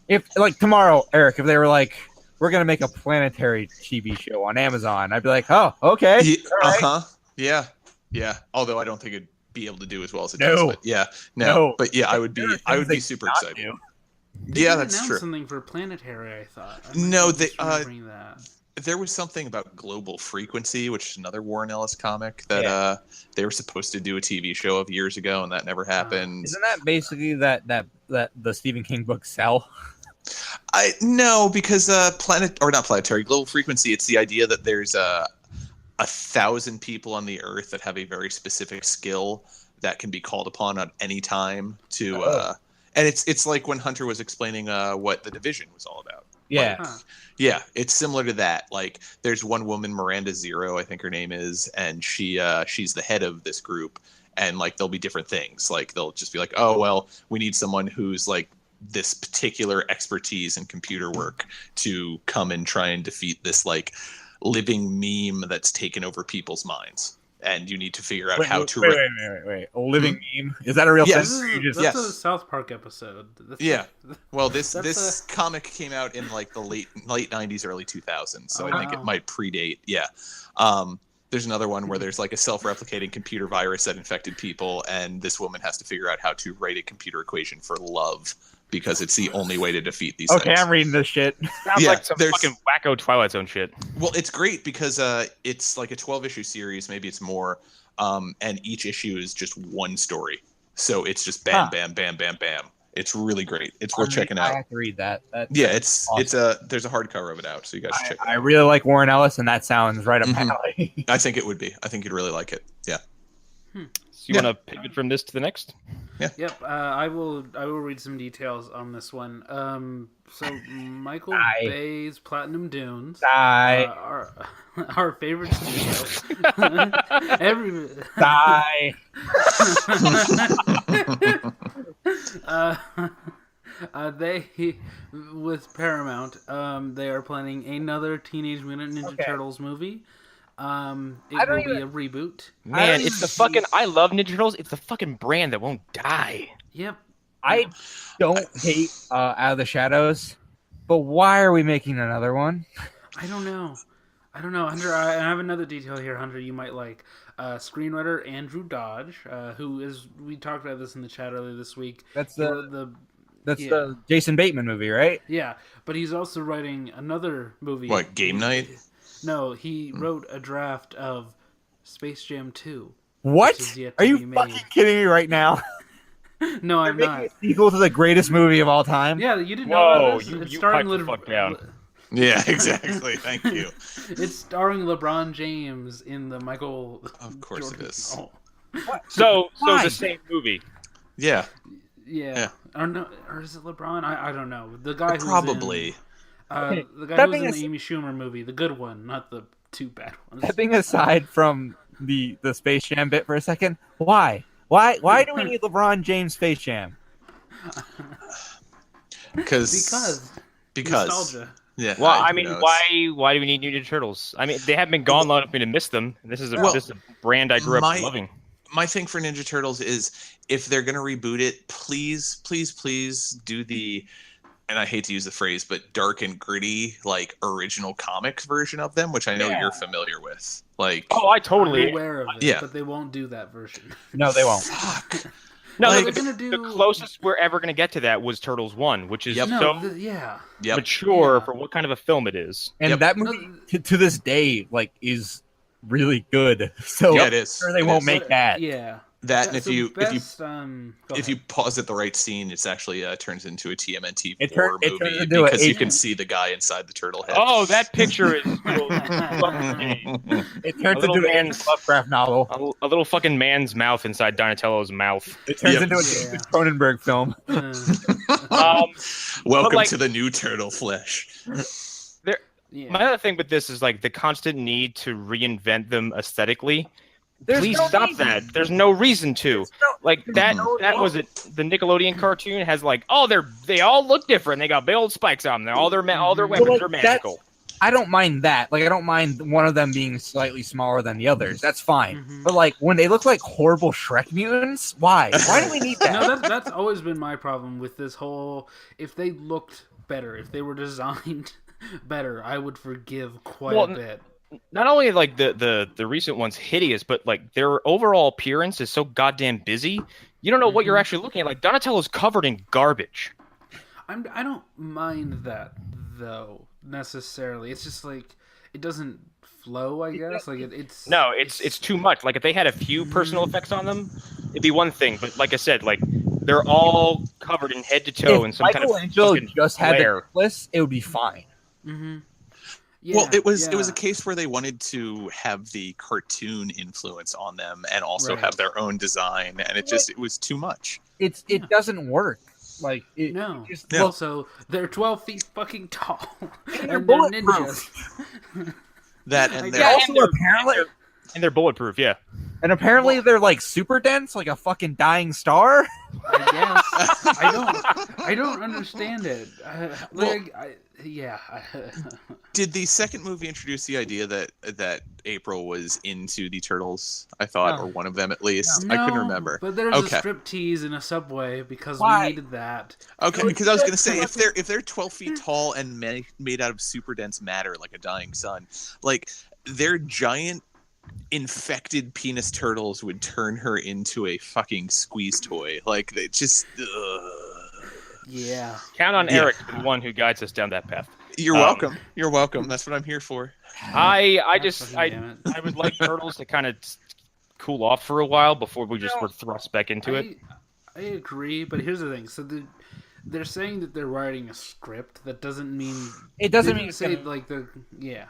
if like tomorrow, Eric, if they were like, we're gonna make a planetary TV show on Amazon, I'd be like, oh, okay, all right. Yeah. Although I don't think it'd be able to do as well as it No. does. But yeah, No. But yeah, I would be There are things they super cannot excited. do. They Yeah, did that's announce true. something for Planetary, I thought. No, they, remembering that. There was something about Global Frequency, which is another Warren Ellis comic that they were supposed to do a TV show of years ago, and that never happened. Isn't that basically that the Stephen King book Cell? No, because Global Frequency. It's the idea that there's 1,000 people on the Earth that have a very specific skill that can be called upon at any time to. And it's like when Hunter was explaining what The Division was all about. Yeah. Huh. Yeah, it's similar to that. Like, there's one woman, Miranda Zero, I think her name is, and she's the head of this group. And like, there'll be different things. Like, they'll just be like, oh well, we need someone who's like this particular expertise in computer work to come and try and defeat this like living meme that's taken over people's minds. And you need to figure out how to. Wait. A living meme? Is that a real Yes. thing? You That's just- a South Park episode. Yeah. Well, this That's comic came out in like the late 90s, early 2000s, so I think Wow. it might predate. Yeah. There's another one where there's like a self-replicating computer virus that infected people, and this woman has to figure out how to write a computer equation for love because it's the only way to defeat these Okay, things. I'm reading this shit. Sounds Yeah, like some there's- fucking wacko Twilight Zone shit. Well, it's great because it's like a 12-issue series, maybe it's more, and each issue is just one story. So it's just bam, Huh. bam, bam, bam, bam. It's really great. It's worth checking I out. have to read that. Yeah, it's awesome. there's a hardcover of it out, so you guys should check it out. I really like Warren Ellis, and that sounds right up my Mhm. alley. I think it would be. I think you'd really like it. Yeah. So you want to pivot from this to the next? Yep, I will read some details on this one. So Michael Die. Bay's Platinum Dunes, Die. our favorite studio. Die. They, with Paramount, they are planning another Teenage Mutant Ninja Turtles movie. It will be a reboot. Man, it's the fucking. I love Ninja Turtles. It's the fucking brand that won't die. Yep. I don't hate Out of the Shadows, but why are we making another one? I don't know, Hunter. I have another detail here, Hunter. You might like screenwriter Andrew Dodge, who is. We talked about this in the chat earlier this week. That's He the wrote the Jason Bateman movie, right? Yeah, but he's also writing another movie. What, Game Night? No, he wrote a draft of Space Jam 2. What? which is yet Are to you be made. fucking kidding me right now? No, I'm They're not. making a sequel to the greatest movie of all time. Yeah, you didn't know Whoa, about this? you It's pipe the fuck down. Yeah, exactly. Thank you. It's starring LeBron James in the Michael. Of course Jordan it is. role. So Why? the same movie. Yeah, Yeah. Or no, or is it LeBron? I don't know. The guy who's probably. in, the guy That who's being in a- the Amy Schumer movie, the good one, not the two bad ones. Stepping aside from the Space Jam bit for a second, why? Why do we need LeBron James Space Jam? Because nostalgia. yeah. Well, I who mean, knows? why do we need Ninja Turtles? I mean, they haven't been gone long enough for me to miss them. This is Well, this is a brand I grew up loving. My thing for Ninja Turtles is if they're gonna reboot it, please do the, and I hate to use the phrase, but dark and gritty, like original comics version of them, which I know you're familiar with. Like, Oh, I I'm totally. aware of it, Yeah. but they won't do that version. No, they won't. fuck. No, Like- the, They're gonna do- the closest we're ever going to get to that was Turtles 1, which is Yep. so Yeah. Yep. mature Yeah. for what kind of a film it is. And Yep. that movie to this day is really good. So Yeah, it is. sure they It won't is. make that. Yeah. That, and if So you best, go if ahead. you pause at the right scene, it's actually turns into a TMNT It horror turns movie into because a- you can see the guy inside the turtle head. Oh, that picture is It turns little into a man's- Lovecraft novel. a little fucking man's mouth inside Donatello's mouth. It turns Yep. into a Yeah. Cronenberg film. Welcome like- to the new turtle flesh. Yeah. My other thing with this is like the constant need to reinvent them aesthetically. There's Please no stop reason. that. There's no reason to. Like that was it. The Nickelodeon cartoon has like, oh, they all look different. They got big old spikes on them. All their weapons like, are magical. I don't mind that. Like, I don't mind one of them being slightly smaller than the others. That's fine. Mhm. But like, when they look like horrible Shrek mutants, why? Why do we need that? No, that's always been my problem with this whole. If they looked better, if they were designed better, I would forgive quite Well, a bit. Not only like the recent one's hideous, but like their overall appearance is so goddamn busy. You don't know what you're actually looking at. Like Donatello's covered in garbage. I don't mind that though necessarily. It's just like it doesn't flow. I guess like it's No, it's too much. Like if they had a few personal effects on them, it'd be one thing. But like I said, like they're all covered in head to toe in If some kind of Michelangelo fucking just had the glare. necklace, it would be fine. Mm-hmm. Yeah, Well, it was yeah. a case where they wanted to have the cartoon influence on them and also Right. have their own design, and it was too much. It doesn't work. Like it, No. it just No. Also, they're 12 feet fucking tall, they're and they're bulletproof. ninjas. That I and guess. they're also and they're- apparently And they're bulletproof, yeah. and apparently they're like super dense, like a fucking dying star. I guess I don't understand it. Yeah. Did the second movie introduce the idea that April was into the turtles? I thought, No. or one of them at least. I couldn't remember. But there's Okay. a strip tease in a subway because Why? we needed that. Okay, because I was gonna say if they're 12 feet tall and made out of super dense matter like a dying sun, like their giant infected penis turtles would turn her into a fucking squeeze toy. Like they just. Yeah. Count on Yeah. Eric to be the one who guides us down that path. You're welcome. You're welcome. That's what I'm here for. I fucking damn it. I would like Turtles to kind of cool off for a while before we just were thrust back into it. I agree, but here's the thing. So they're saying that they're writing a script. That doesn't mean It doesn't they mean didn't it's say gonna- like the yeah.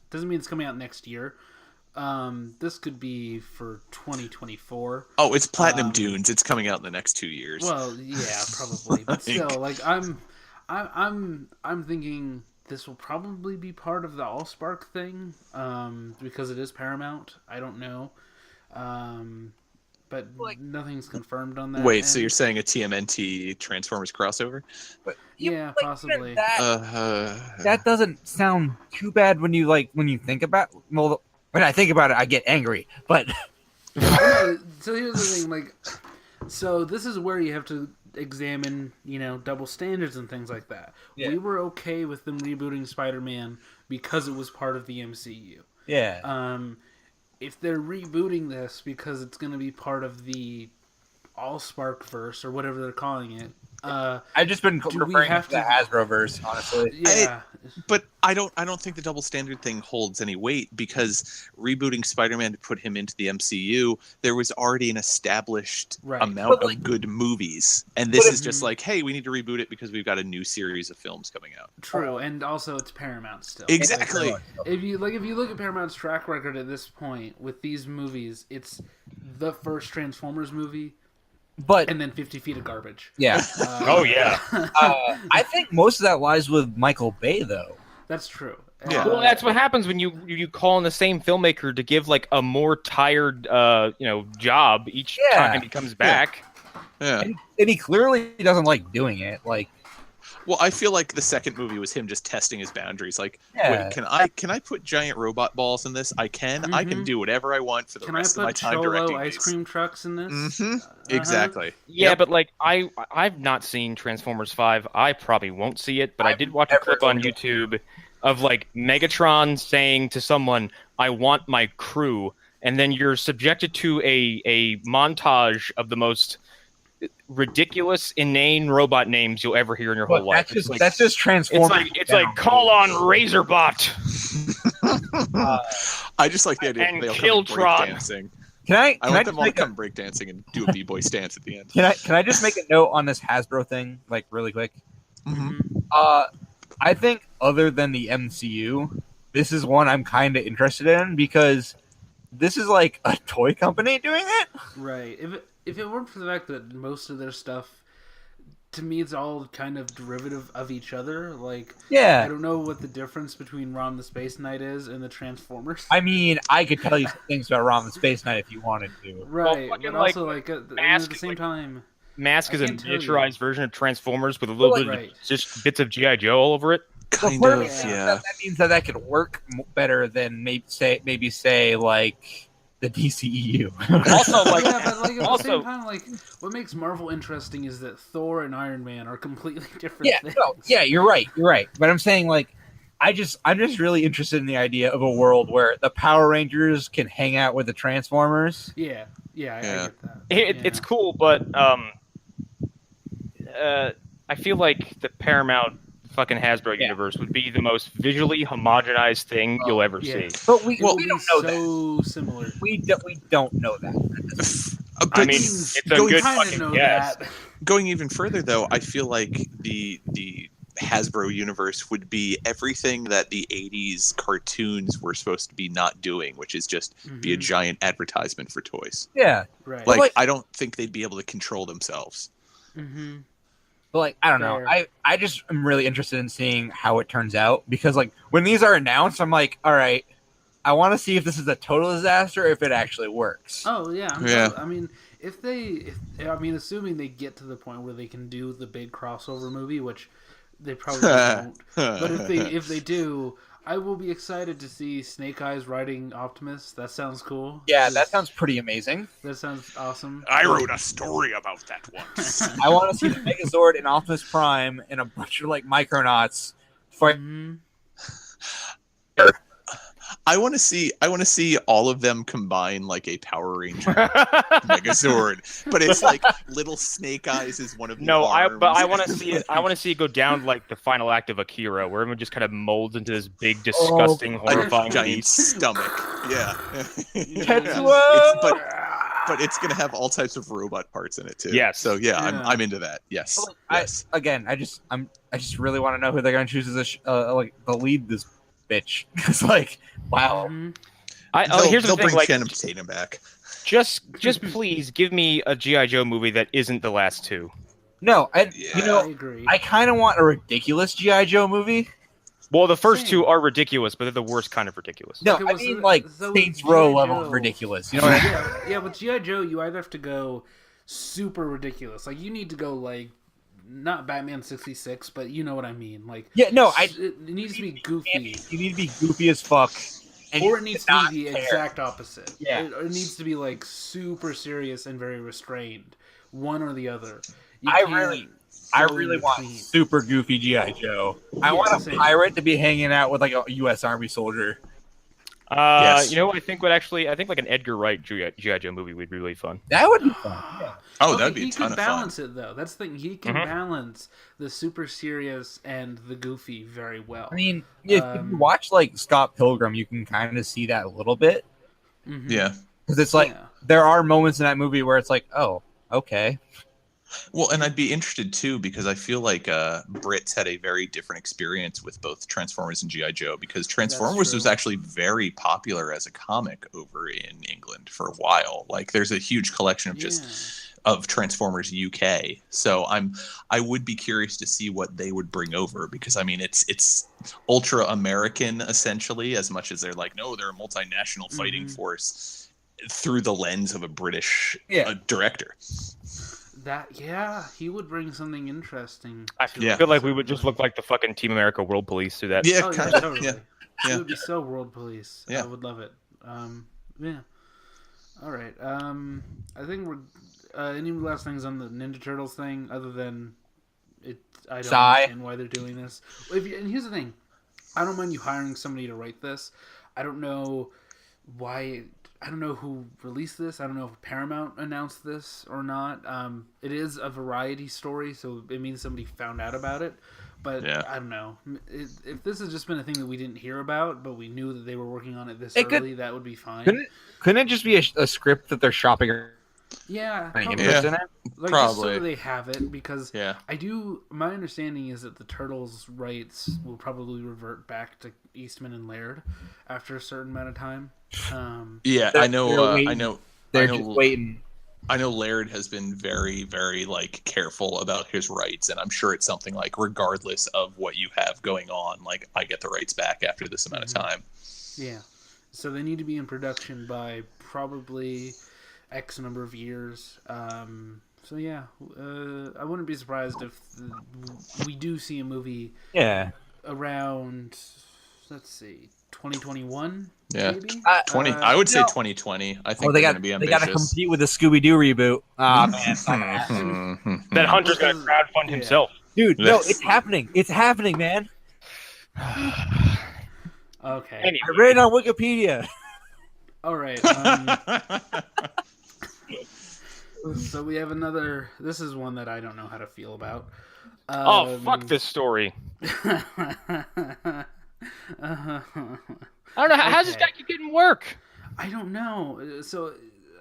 Doesn't mean it's coming out next year. This could be for 2024. Oh, it's Platinum Dunes. It's coming out in the next 2 years. Well, yeah, probably, but still, like I'm thinking this will probably be part of the Allspark thing, because it is Paramount. I don't know, but but Like- nothing's confirmed on that. Wait, so end. you're saying a TMNT Transformers crossover? But Yeah, like, possibly. That doesn't sound too bad when you think about. Well, when I think about it, I get angry. But No, so here's the thing, like, so this is where you have to examine, double standards and things like that. Yeah. We were okay with them rebooting Spider-Man because it was part of the MCU. yeah, If they're rebooting this because it's going to be part of the Allspark verse or whatever they're calling it, I've just been do we referring have to the to- Hasbroverse, honestly. yeah, But I don't think the double standard thing holds any weight because rebooting Spider-Man to put him into the MCU, there was already an established Right. amount But, like- of good movies, and this But is just like, hey, we need to reboot it because we've got a new series of films coming out. true, and also it's Paramount still. Exactly. If you look at Paramount's track record at this point with these movies, it's the first Transformers movie But and then 50 Feet of Garbage. yeah, Oh, yeah. I think most of that lies with Michael Bay, though. That's true. Yeah. Well, that's what happens when you call in the same filmmaker to give like a more tired, job each Yeah. time he comes back. Yeah. And he clearly doesn't like doing it. Like, Well, I feel like the second movie was him just testing his boundaries. Like, Yeah. wait, can I put giant robot balls in this? I can. I can Mhm. do whatever I want for the Can I rest of my put time Cholo directing ice these. cream trucks in this? hmm Exactly. Yeah, Yep. but like I've not seen Transformers 5. I probably won't see it, but I I've did watch a never clip on seen it. YouTube of like Megatron saying to someone, "I want my crew," and then you're subjected to a montage of the most ridiculous, inane robot names you'll ever hear in your whole but life. that's just Transformers. It's like call on Razorbot. I just like the idea And that they'll come and Killtron. breakdancing. Can I I can I want just them all to make a, come breakdancing and do a b-boy stance at the end. can I just make a note on this Hasbro thing, like really quick? Mhm. I think other than the MCU, this is one I'm kind of interested in because this is like a toy company doing it. Right. If it weren't for the fact that most of their stuff, to me, it's all kind of derivative of each other. Like, I Yeah. don't know what the difference between Ron the Space Knight is and the Transformers. I mean, I could tell you some things about Rom the Space Knight if you wanted to. Right, fucking, but also like at Mask the is same like- time, Mask I is a can't tell you. miniaturized version of Transformers with a little bit Right. of just bits of GI Joe all over it. Kind part of, me yeah. thinks yeah. That means that could work better than maybe say like the DCEU. Also, like, yeah, but like at the also- same time, like what makes Marvel interesting is that Thor and Iron Man are completely different Yeah, things. no, yeah, you're right. But I'm saying like I'm just really interested in the idea of a world where the Power Rangers can hang out with the Transformers. Yeah, I Yeah. get that. It's cool, but I feel like the Paramount fucking Hasbro Yeah. universe would be the most visually homogenized thing you'll ever Yeah. see. But we, Well, we It don't is know that. so similar. We don't know that. But I mean, it's a going, good Kind of fucking know guess. that. going even further, though, I feel like the Hasbro universe would be everything that the 80s cartoons were supposed to be not doing, which is just be a Mhm. giant advertisement for toys. Yeah, Right. Like, like- I don't think they'd be able to control themselves. Mm-hmm. but like I don't know. Fair. I just am really interested in seeing how it turns out because like when these are announced, I'm like, all right, I want to see if this is a total disaster or if it actually works. Oh yeah. Yeah. I mean, assuming they get to the point where they can do the big crossover movie, which they probably won't. But if they do, I will be excited to see Snake Eyes riding Optimus. That sounds cool. Yeah, that sounds pretty amazing. That sounds awesome. I wrote a story about that once. I want to see the Megazord and Optimus Prime and a bunch of like Micronauts fight. Mhm. I want to see all of them combine like a Power Ranger Megazord, but it's like little Snake Eyes is one of the No, arms. but I want to see it. I want to see it go down like the final act of Akira, where everyone just kind of molds into this big, disgusting, a horrifying giant beast. stomach. Yeah. Tetsuo! But it's gonna have all types of robot parts in it too. Yes. So yeah, Yeah. I'm into that. Yes. But, like, Yes. I just really want to know who they're going to choose as like the lead this bitch. It's like, wow. Mhm. Here's the they'll thing, bring like, Channing Tatum back. just please give me a GI Joe movie that isn't the last two. No, Yeah. you I know, agree. I kind of want a ridiculous GI Joe movie. Well, the first Same. two are ridiculous, but they're the worst kind of ridiculous. No, Okay, I well, mean so- like so Saints with Row G.I. level Joe- ridiculous. You know what I mean? Yeah, with G.I. Joe, you either have to go super ridiculous. Like, you need to go, like, not Batman 66, but you know what I mean. Like, Yeah, no, it needs to be goofy. You need to be goofy as fuck, and Or you it needs not to be the care. exact opposite. Yeah. It needs to be, like, super serious and very restrained. One or the other. You I can't I go in really want between. super goofy GI Joe. I Yeah, want a same. pirate to be hanging out with like a U.S. Army soldier. Yes. You know, I think like an Edgar Wright G.I. Joe movie would be really fun. That would be fun. Yeah. Oh, Okay, that'd be he a ton could of fun. balance it though. That's the thing. He can Mhm. balance the super serious and the goofy very well. I mean, if you watch like Scott Pilgrim, you can kind of see that a little bit Mhm. Yeah. because it's like Yeah. there are moments in that movie where it's like, oh, okay, Well, and I'd be interested too because I feel like Brits had a very different experience with both Transformers and GI Joe because Transformers was true. actually very popular as a comic over in England for a while. Like, there's a huge collection of just of Transformers UK. So I would be curious to see what they would bring over because I mean it's ultra American essentially as much as they're like no, they're a multinational fighting force through the lens of a British director. He would bring something interesting. I to feel it, like we would just certainly. look like the fucking Team America World Police through that. Yeah, Oh, kind yeah, of. totally. Yeah. It Yeah. would be so world police. Yeah. I would love it. Yeah. All right. I think we're. Any last things on the Ninja Turtles thing other than it? I don't Sigh. understand why they're doing this. And here's the thing. I don't mind you hiring somebody to write this. I don't know why. I don't know who released this. I don't know if Paramount announced this or not. It is a variety story, so it means somebody found out about it. But Yeah. I don't know. If this has just been a thing that we didn't hear about, but we knew that they were working on it this It could- early, that would be fine. couldn't it just be a script that they're shopping or Yeah, finding probably. interest in it? Like, just so Probably. that they have it, because Yeah. my understanding is that the Turtles' rights will probably revert back to Eastman and Laird after a certain amount of time. Yeah, They're- I know. they're waiting. I know. They're I know, just waiting. I know Laird has been very, very like careful about his rights, and I'm sure it's something like, regardless of what you have going on, like I get the rights back after this amount of time. Yeah. So they need to be in production by probably X number of years. So yeah, I wouldn't be surprised if we do see a movie Yeah. around, let's see, 2021. Yeah. Maybe? 20. I would say no. 2020. I think Well, they they're got going to be they got to ambitious. compete with the Scooby Doo reboot. Ah man, it's not gonna happen. That Hunter's gonna Because- crowdfund yeah. himself. Dude, no, it's happening. It's happening, man. Okay. Anyway, I read it on Wikipedia. All right. So we have another. This is one that I don't know how to feel about. fuck this story. I don't know how's this Okay. guy keep getting work. I don't know. So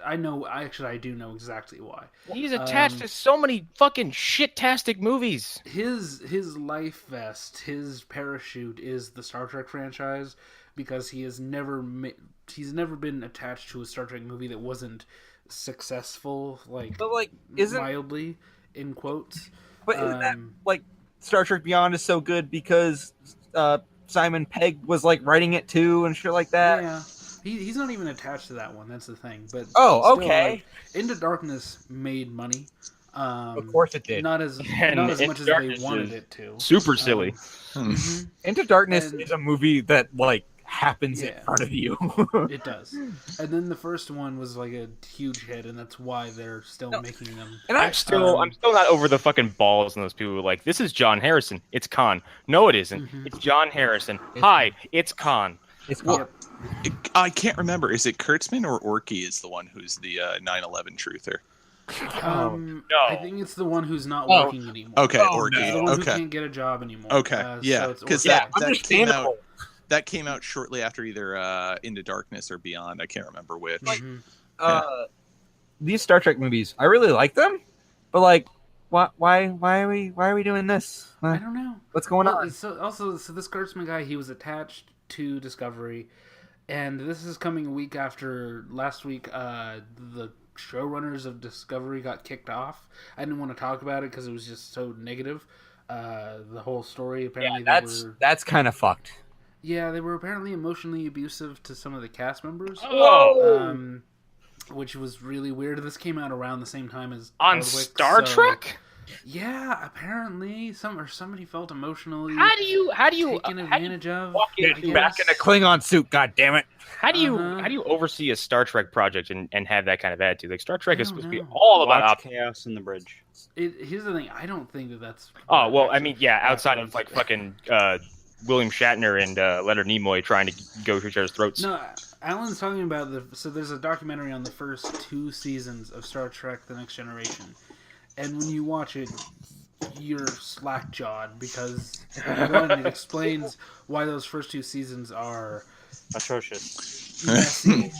I know. I do know exactly why. He's attached to so many fucking shit-tastic movies. His life vest, his parachute is the Star Trek franchise because he's never been attached to a Star Trek movie that wasn't successful, like But like, isn't mildly in quotes. but isn't that like Star Trek Beyond is so good because Simon Pegg was like writing it too and shit like that? Yeah. He's not even attached to that one. That's the thing. But Oh, still, okay. like, Into Darkness made money. Of course it did. Not as And not as Into much as they Darkness wanted is it to. Super silly. Mhm. Into Darkness And- is a movie that like happens in Yeah. front of you. It does. And then the first one was like a huge hit, and that's why they're still making them. And I'm still not over the fucking balls on those people who are like, this is John Harrison. It's Khan. No, it isn't. It's John Harrison. Hi, it's Khan. It's Yep. I can't remember. Is it Kurtzman or Orky is the one who's the 9/11 truther? no. I think it's the one who's not working anymore. Okay, Oh, Orky. It's the one who Okay. can't get a job anymore. Okay. Yeah. So it's Because Orky. that came understandable. out. That came out shortly after either Into Darkness or Beyond. I can't remember which. Mhm. These Star Trek movies, I really like them, but like, why are we doing this? I don't know. What's going on? So this Kurtzman guy, he was attached to Discovery, and this is coming a week after last week. The showrunners of Discovery got kicked off. I didn't want to talk about it because it was just so negative. The whole story apparently that's kind of fucked. they were apparently emotionally abusive to some of the cast members. Oh, Which was really weird. This came out around the same time as on Hardwick, Star Trek. Yeah, apparently somebody felt emotionally How do you taken advantage of. walk I into Back in a guess. Klingon suit, god damn it. How do you Uh-huh. how do you oversee a Star Trek project and have that kind of attitude? Like Star Trek I is don't supposed to be know. all about Watch op. chaos in the bridge. Here's the thing. I don't think that's. Oh well, I actually mean, yeah, outside of happens. like fucking William Shatner and Leonard Nimoy trying to go through each other's throats. No, Alan's talking about so there's a documentary on the first 2 seasons of Star Trek: The Next Generation, and when you watch it, you're slack-jawed because one, it explains why those first 2 seasons are Atrocious. messy.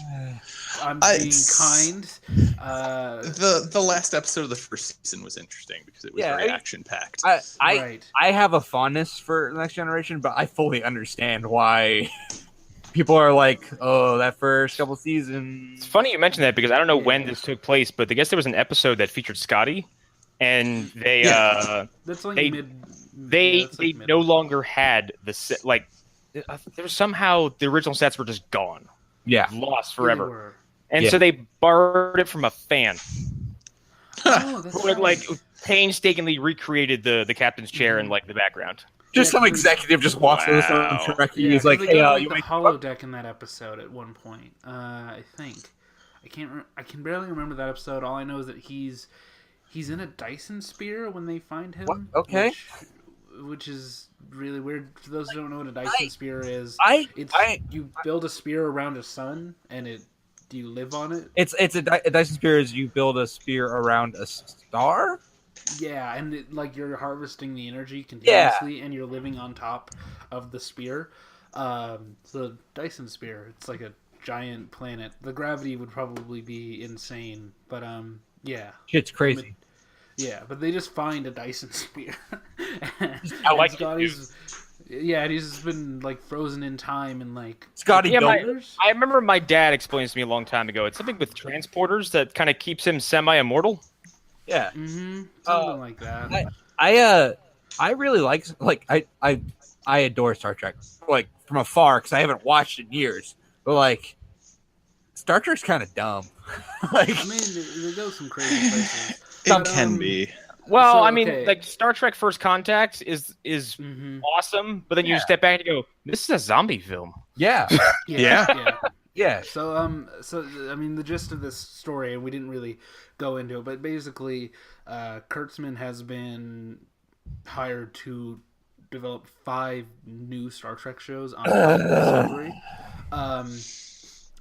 I'm being It's- kind. The last episode of the first season was interesting because it was Yeah, very I- action packed. Right. I have a fondness for the Next Generation, but I fully understand why people are like, oh, that first couple seasons. It's funny you mentioned that because I don't know when Yeah. this took place, but I guess there was an episode that featured Scotty, and they That's like They- that's like mid. no longer had the set. Like there was somehow the original sets were just gone, Yeah. lost They forever, were. and Yeah. so they borrowed it from a fan Oh, that's who had right. like painstakingly recreated the captain's chair in like the background. Just some Yeah, executive just walks with us on Wow. Trek. Yeah, He's like, they hey, got you the make holodeck in that episode at one point. I think I can barely remember that episode. All I know is that he's in a Dyson sphere when they find him. What? Okay. Which is really weird. For those who don't know what a Dyson sphere is, you build a sphere around a sun and you live on it. It's a Dyson sphere is you build a sphere around a star. Yeah, and like you're harvesting the energy continuously, and you're living on top of the sphere. The Dyson sphere, it's like a giant planet. The gravity would probably be insane, but yeah, Shit's crazy. yeah. But they just find a Dyson sphere. I like it, Scotty's. Yeah, and he's been like frozen in time and like Scotty Yeah, built my- I remember my dad explained to me a long time ago. It's something with transporters that kind of keeps him semi-immortal. Yeah. something like that. I really like I adore Star Trek, like from afar because I haven't watched in years. But like, Star Trek's kind of dumb. Like, I mean, they go some crazy places. It But, can be. Well, So, I mean, okay. like Star Trek: First Contact is Mhm. awesome, but then you step back and you go, "This is a zombie film." yeah, Yeah. yeah. yeah. So I mean, the gist of this story, and we didn't really go into it, but basically, Kurtzman has been hired to develop 5 new Star Trek shows on Discovery.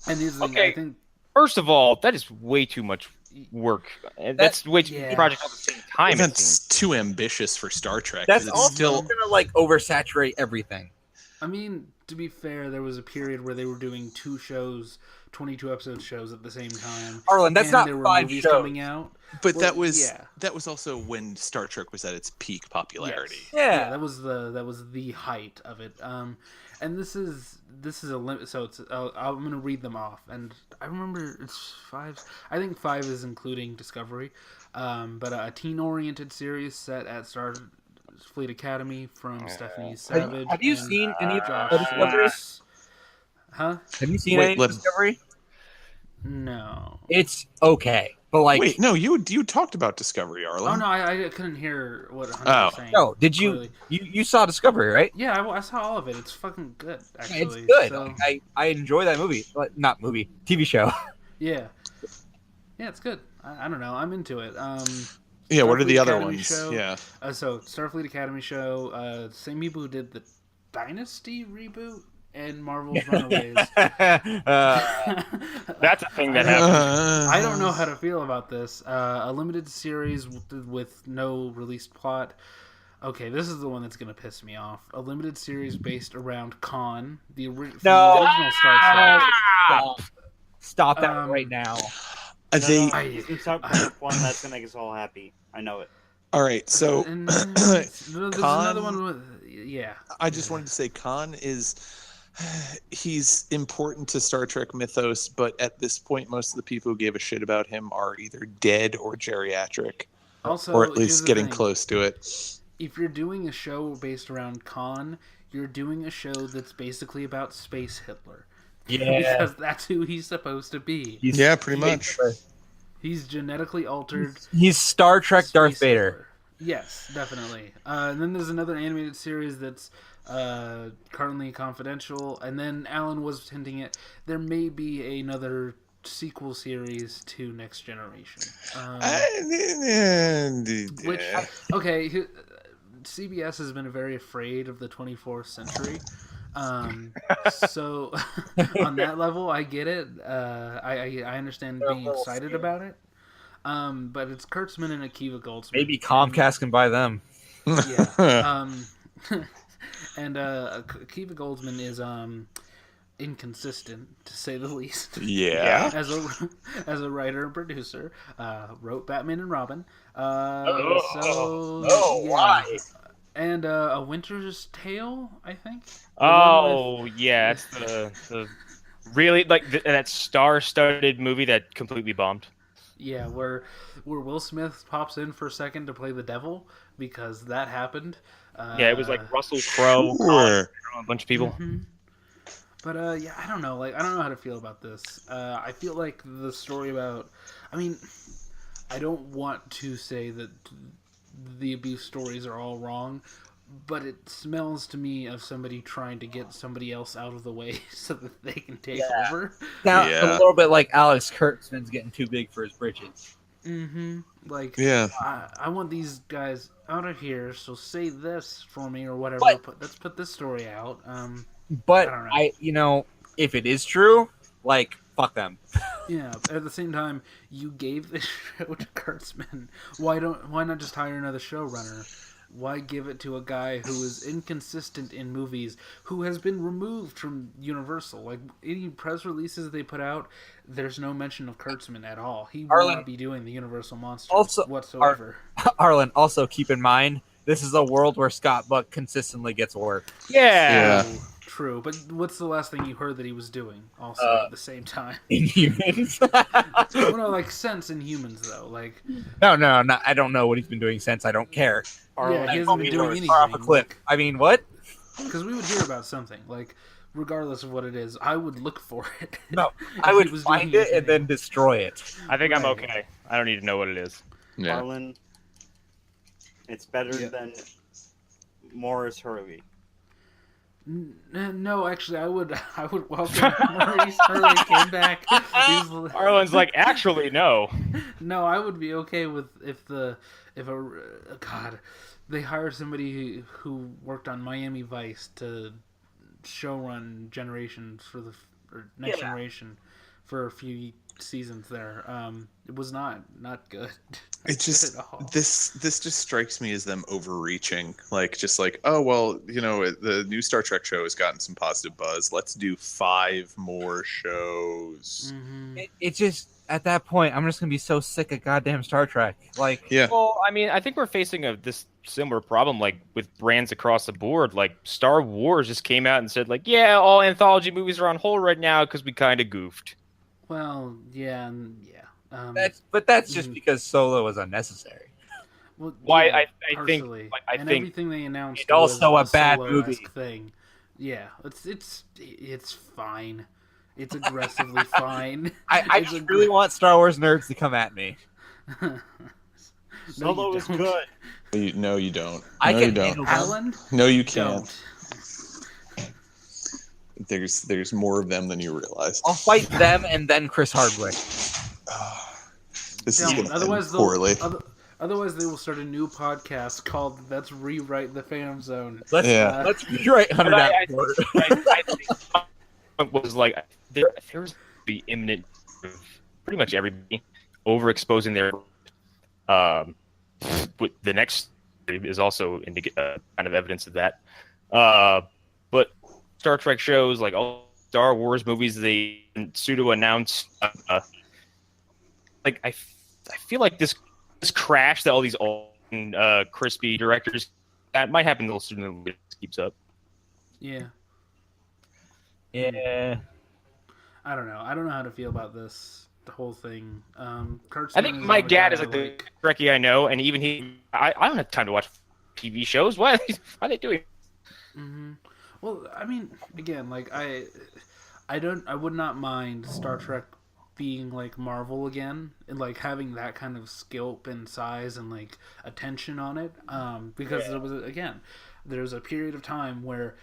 And here's the thing, Okay. I think. First of all, that is way too much work. That's way too yeah. many projects at the same time. it That's seems. too ambitious for Star Trek. 'cause That's it's also still gonna like oversaturate everything. I mean, to be fair, there was a period where they were doing 2 shows, 22 episode shows at the same time. Arlen, that's and not there were 5 movies shows. coming out. But Well, that was yeah. also when Star Trek was at its peak popularity. Yes. Yeah, Yeah. that was the height of it. And this is a limit. So it's I'm gonna read them off, and I remember it's 5. I think 5 is including Discovery, but a teen-oriented series set at Starfleet Academy from Stephanie Savage. Have you and seen any of Josh Discovery? Schwartz. Huh? Have you seen Wait, any of let- Discovery? No. It's okay, but like, Wait, no, you talked about Discovery, Arlen. Oh no, I couldn't hear what Hunter Oh. was saying. no. Did you clearly. you saw Discovery, right? Yeah, I saw all of it. It's fucking good, actually. It's good. So, I enjoy that movie. Like, not movie, TV show. yeah, it's good. I don't know. I'm into it. Yeah, what are the Starfleet other Academy ones? show. Yeah. So Starfleet Academy show. Same people who did the Dynasty reboot and Marvel's Runaways. That's a thing that happens. I don't know how to feel about this. A limited series with no released plot. Okay, this is the one that's gonna piss me off. A limited series based around Khan, the original Star Trek. Stop that Um, right now. They You talk about one that's gonna make us all happy. I know it. all right. So And there's another Khan- one with yeah. I just wanted to say Khan he's important to Star Trek mythos, but at this point, most of the people who gave a shit about him are either dead or geriatric, Also, or at here's least the getting thing. close to it. if you're doing a show based around Khan, you're doing a show that's basically about Space Hitler. Yeah. Because that's who he's supposed to be. Yeah, pretty much. He's genetically altered. He's Star Trek Darth Space Vader. Hitler. Yes, definitely. And then there's another animated series that's currently confidential. And then Alan was hinting at there may be another sequel series to Next Generation. Which, okay, CBS has been very afraid of the 24th century. So on that level, I get it. I understand being excited about it. But it's Kurtzman and Akiva Goldsman. Maybe Comcast can buy them. Yeah. And Akiva Goldsman is inconsistent, to say the least. Yeah. As a writer and producer, wrote Batman and Robin. Why? And A Winter's Tale, I think. Oh, yeah, it's the really that star-studded movie that completely bombed. Yeah, where Will Smith pops in for a second to play the devil because that happened. Yeah, it was like Russell Crowe, Sure. a bunch of people. Mm-hmm. But yeah, I don't know. I don't know how to feel about this. I feel like the story about. I mean, I don't want to say that the abuse stories are all wrong, but it smells to me of somebody trying to get somebody else out of the way so that they can take over. Now, Yeah. a little bit like Alex Kurtzman's getting too big for his britches. Mm-hmm. Like, Yeah. I want these guys out of here, so say this for me or whatever. Let's put this story out. But I don't know. if it is true, like, fuck them. Yeah. At the same time, you gave this show to Kurtzman. Why not just hire another showrunner? Why give it to a guy who is inconsistent in movies, who has been removed from Universal? Like, any press releases they put out, there's no mention of Kurtzman at all. He will not be doing the Universal Monsters whatsoever. Arlen, also keep in mind, this is a world where Scott Buck consistently gets work. Yeah. True, but what's the last thing you heard that he was doing also at the same time? Inhumans? Well, no, like Sense Inhumans, though. Like, No, I don't know what he's been doing since. I don't care. yeah, he hasn't been doing anything. Far off a cliff. Like, I mean, what? because we would hear about something, like, regardless of what it is, I would look for it. No, if I he would was find doing it and anything. then destroy it. I think I'm Right. okay. I don't need to know what it is. Yeah. Arlen, it's better Yeah. than Morris Hurley. No, actually, I would welcome Maurice Hurley came back. Arlen's like, actually, no. No, I would be okay with if they hired somebody who worked on Miami Vice to showrun Generation or Next Generation for a few seasons there. It was not good. It just at all. this just strikes me as them overreaching, just like, oh well, the new Star Trek show has gotten some positive buzz, let's do 5 more shows. Mm-hmm. It just, at that point, I'm just gonna be so sick of goddamn Star Trek. Like, Yeah. Well, I mean, I think we're facing this similar problem, like with brands across the board. Like Star Wars just came out and said, like, yeah, all anthology movies are on hold right now because we kind of goofed. Well, yeah. that's just because Solo was unnecessary. Well, Why, yeah, I think, partially. like, I and think everything they announced it's also was a bad Solo-esque movie. thing. Yeah, it's fine. It's aggressively fine. I It's just really want Star Wars nerds to come at me. Solo you is don't. good. No, you don't. I No, can you don't. handle them. Alan, No, you can't. don't. There's more of them than you realize. I'll fight them and then Chris Hardwick. This is Don't. going to end Otherwise, poorly. Otherwise, they will start a new podcast called "Let's Rewrite the Fan Zone." Let's rewrite 100 I Hour. think was like there's the imminent pretty much everybody overexposing their with the next is also kind of evidence of that. But Star Trek shows, like all Star Wars movies, they pseudo announce. Like I feel like this crash that all these old crispy directors, that might happen a little sooner than it keeps up. Yeah, Yeah. I don't know. I don't know how to feel about this. The whole thing. Kurtzman I think is my the dad guy is like the Trekkie I know, and even I don't have time to watch TV shows? What are they doing? Mm-hmm. Well, I mean, again, like I would not mind Star Trek being like Marvel again and like having that kind of scope and size and like attention on it. Because there's a period of time where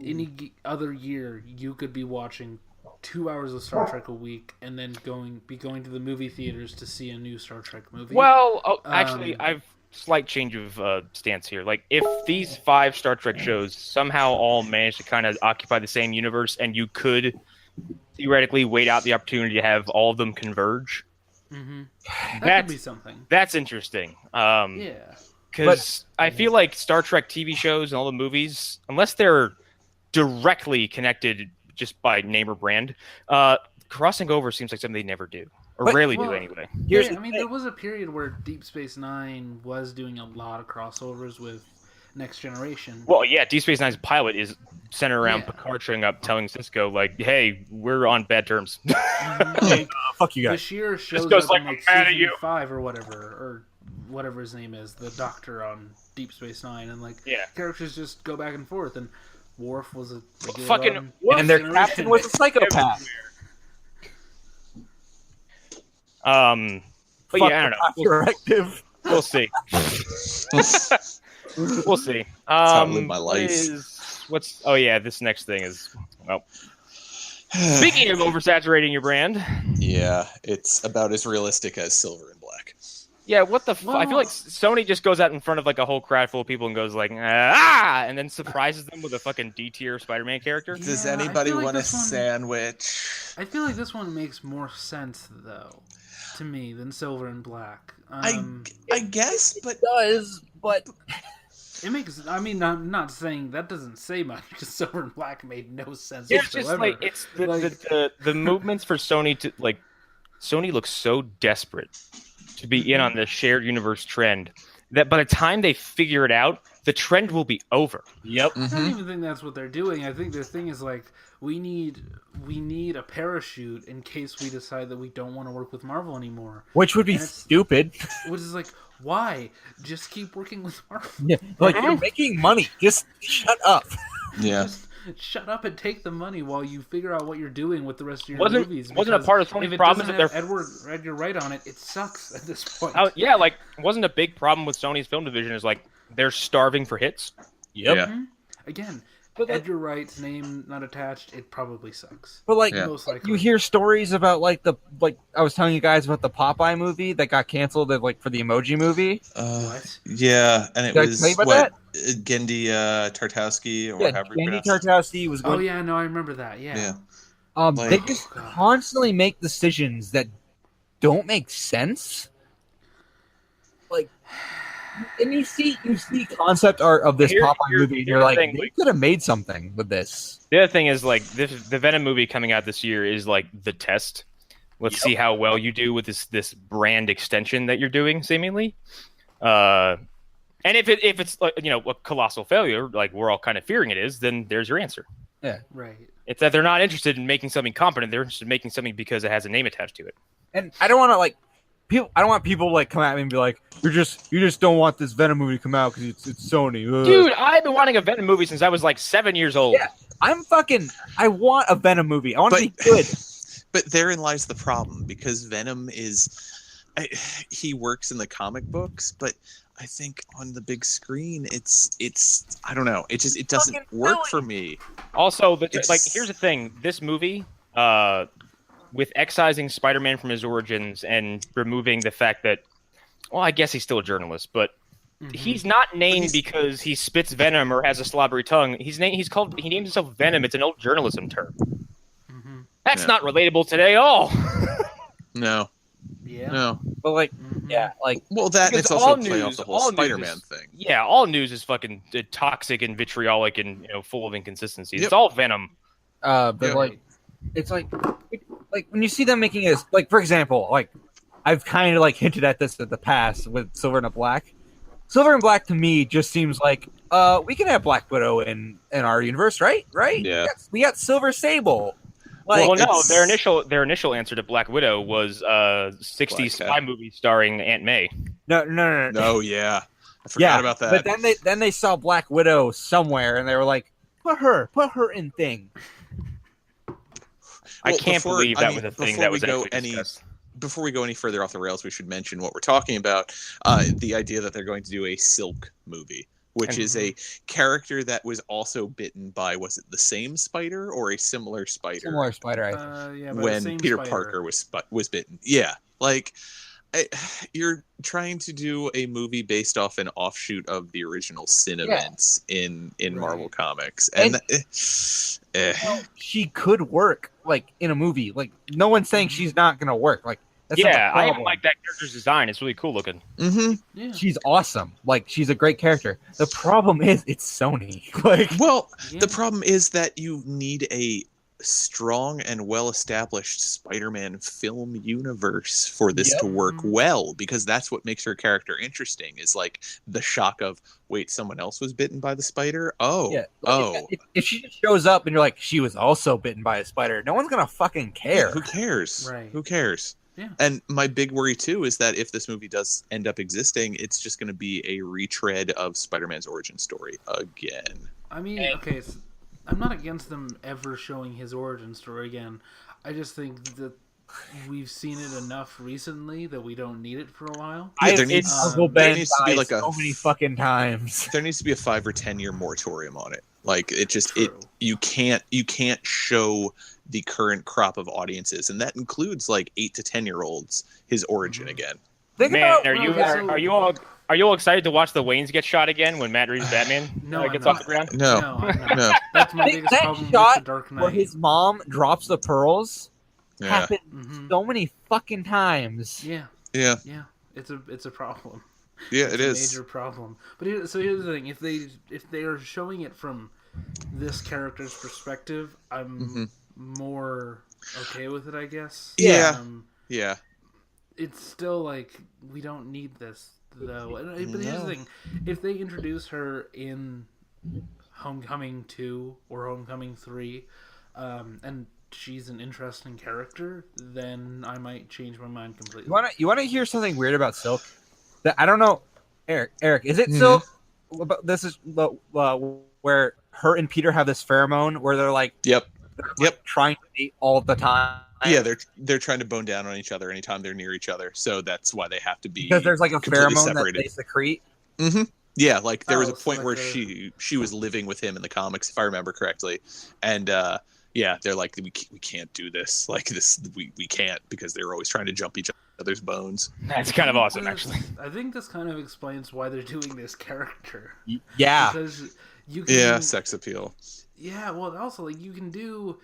any other year you could be watching 2 hours of Star Trek a week and then going to the movie theaters to see a new Star Trek movie. Well, actually, I've slight change of stance here. Like, if these 5 Star Trek shows somehow all manage to kind of occupy the same universe, and you could theoretically wait out the opportunity to have all of them converge, that could be something. That's interesting. Yeah, because I feel like Star Trek TV shows and all the movies, unless they're directly connected just by name or brand, crossing over seems like something they never do. Or rarely do, anyway. Yeah, I mean, there was a period where Deep Space Nine was doing a lot of crossovers with Next Generation. Well, yeah, Deep Space Nine's pilot is centered around Picard showing up, telling Cisco, like, hey, we're on bad terms. Fuck you guys. Bashir shows Cisco's up like, in like I'm mad at season you. 5 or whatever his name is, the Doctor on Deep Space Nine, and like characters just go back and forth, and Worf was a fucking and their captain was a psychopath. But yeah, I don't know. Directive. We'll see. We'll see. That's how I live my life. Oh yeah, this next thing is well. Speaking of oversaturating your brand, yeah, it's about as realistic as Silver and Black. Yeah, what the? I feel like Sony just goes out in front of like a whole crowd full of people and goes like and then surprises them with a fucking D-tier Spider-Man character. Does anybody want a sandwich? I feel like this one makes more sense though, to me, than Silver and Black. I guess, but it does, but it makes. I mean, I'm not saying that doesn't say much because Silver and Black made no sense. It's just like it's the movements for Sony to like. Sony looks so desperate to be in on the shared universe trend that by the time they figure it out, the trend will be over. Yep. I don't even think that's what they're doing. I think the thing is like we need a parachute in case we decide that we don't want to work with Marvel anymore. Which would be stupid. Which is like, why? Just keep working with Marvel. Yeah, like you're making money. Just shut up. Yeah. Just shut up and take the money while you figure out what you're doing with the rest of your movies. Wasn't a part of Sony's problem that they're Edgar Wright on it. It sucks at this point. Yeah, like wasn't a big problem with Sony's film division is like they're starving for hits. Yep. Yeah. Again, but Edgar Wright's name not attached. It probably sucks. But like most likely. you hear stories about like I was telling you guys about the Popeye movie that got canceled for the Emoji movie. What? Yeah, and it Did I was tell you about what that? Gendy Tartowski or however you Gendy pronounce it. Tartowski was going. Oh yeah, no, I remember that. Yeah. They just constantly make decisions that don't make sense. Like, and you see concept art of this Popeye movie, and you're like, they could have made something with this. The other thing is like the Venom movie coming out this year is like the test. Let's see how well you do with this brand extension that you're doing, seemingly. And if it's like, a colossal failure, like we're all kind of fearing it is, then there's your answer. Yeah, right. It's that they're not interested in making something competent; they're interested in making something because it has a name attached to it. And I don't want to I don't want people come at me and be like, you just don't want this Venom movie to come out because it's Sony. Ugh. Dude, I've been wanting a Venom movie since I was like 7 years old. Yeah, I want a Venom movie. I want to be good. But therein lies the problem because Venom he works in the comic books, but I think on the big screen, it's I don't know. It doesn't work for me. Also, here's the thing: this movie, with excising Spider-Man from his origins and removing the fact that, well, I guess he's still a journalist, but he's not named because he spits venom or has a slobbery tongue. He named himself Venom. It's an old journalism term. That's not relatable today at all. No. Yeah. No. But well, that it's also play off the whole Spider-Man thing. Yeah, all news is fucking toxic and vitriolic and full of inconsistencies. Yep. It's all Venom. It's like when you see them making it, for example, I've kind of hinted at this in the past with Silver and Black. Silver and Black to me just seems like we can have Black Widow in our universe, right? Yeah. We got Silver Sable. Their initial answer to Black Widow was 60s spy movie starring Aunt May. No. No, yeah. I forgot about that. But then they saw Black Widow somewhere, and they were like, put her in thing. I can't believe that was a thing that was actually discussed. Before we go any further off the rails, we should mention what we're talking about. The idea that they're going to do a Silk movie, which is a character that was also bitten by, was it the same spider or a similar spider? Similar spider, I think. When Peter Parker was bitten. Yeah, like you're trying to do a movie based off an offshoot of the original Sin events in Marvel Comics, and she could work like in a movie. Like no one's saying she's not gonna work. Like that's I even like that character's design. It's really cool looking. Mm-hmm. Yeah. She's awesome. Like she's a great character. The problem is it's Sony. Like, the problem is that you need a strong and well-established Spider-Man film universe for this to work well, because that's what makes her character interesting, is like the shock of, wait, someone else was bitten by the spider? If she just shows up and you're like, she was also bitten by a spider, no one's gonna fucking care. Yeah, who cares? Right. Who cares? Yeah. And my big worry too is that if this movie does end up existing, it's just going to be a retread of Spider-Man's origin story again. I mean, okay, I'm not against them ever showing his origin story again. I just think that we've seen it enough recently that we don't need it for a while. There needs to be like so many fucking times. There needs to be a 5 or 10 year moratorium on it. Like you can't show the current crop of audiences, and that includes like 8 to 10-year-olds, his origin again. Are you all excited to watch the Waynes get shot again when Matt Reeves' Batman gets off the ground? No. That's my biggest problem shot with the Dark Knight. where his mom drops the pearls happened so many fucking times. Yeah. It's a problem. Yeah, it's a major problem. But here's the thing: if they are showing it from this character's perspective, I'm more okay with it, I guess. Yeah. It's still like, we don't need this though. But here's the thing: if they introduce her in Homecoming 2 or Homecoming 3, and she's an interesting character, then I might change my mind completely. You want to hear something weird about Silk? That I don't know, Eric, is it Silk? This is where her and Peter have this pheromone where they're like, trying to date all the time. Yeah, they're trying to bone down on each other anytime they're near each other, so that's why they have to be, because there's like a pheromone separated. That they secrete. Mm-hmm. Yeah, like there was a point where she was living with him in the comics, if I remember correctly, and they're like, we can't do this, like this, we can't, because they're always trying to jump each other's bones. That's kind of awesome, actually. I think this kind of explains why they're doing this character. Yeah, because you can, sex appeal. Yeah, well, also like you can do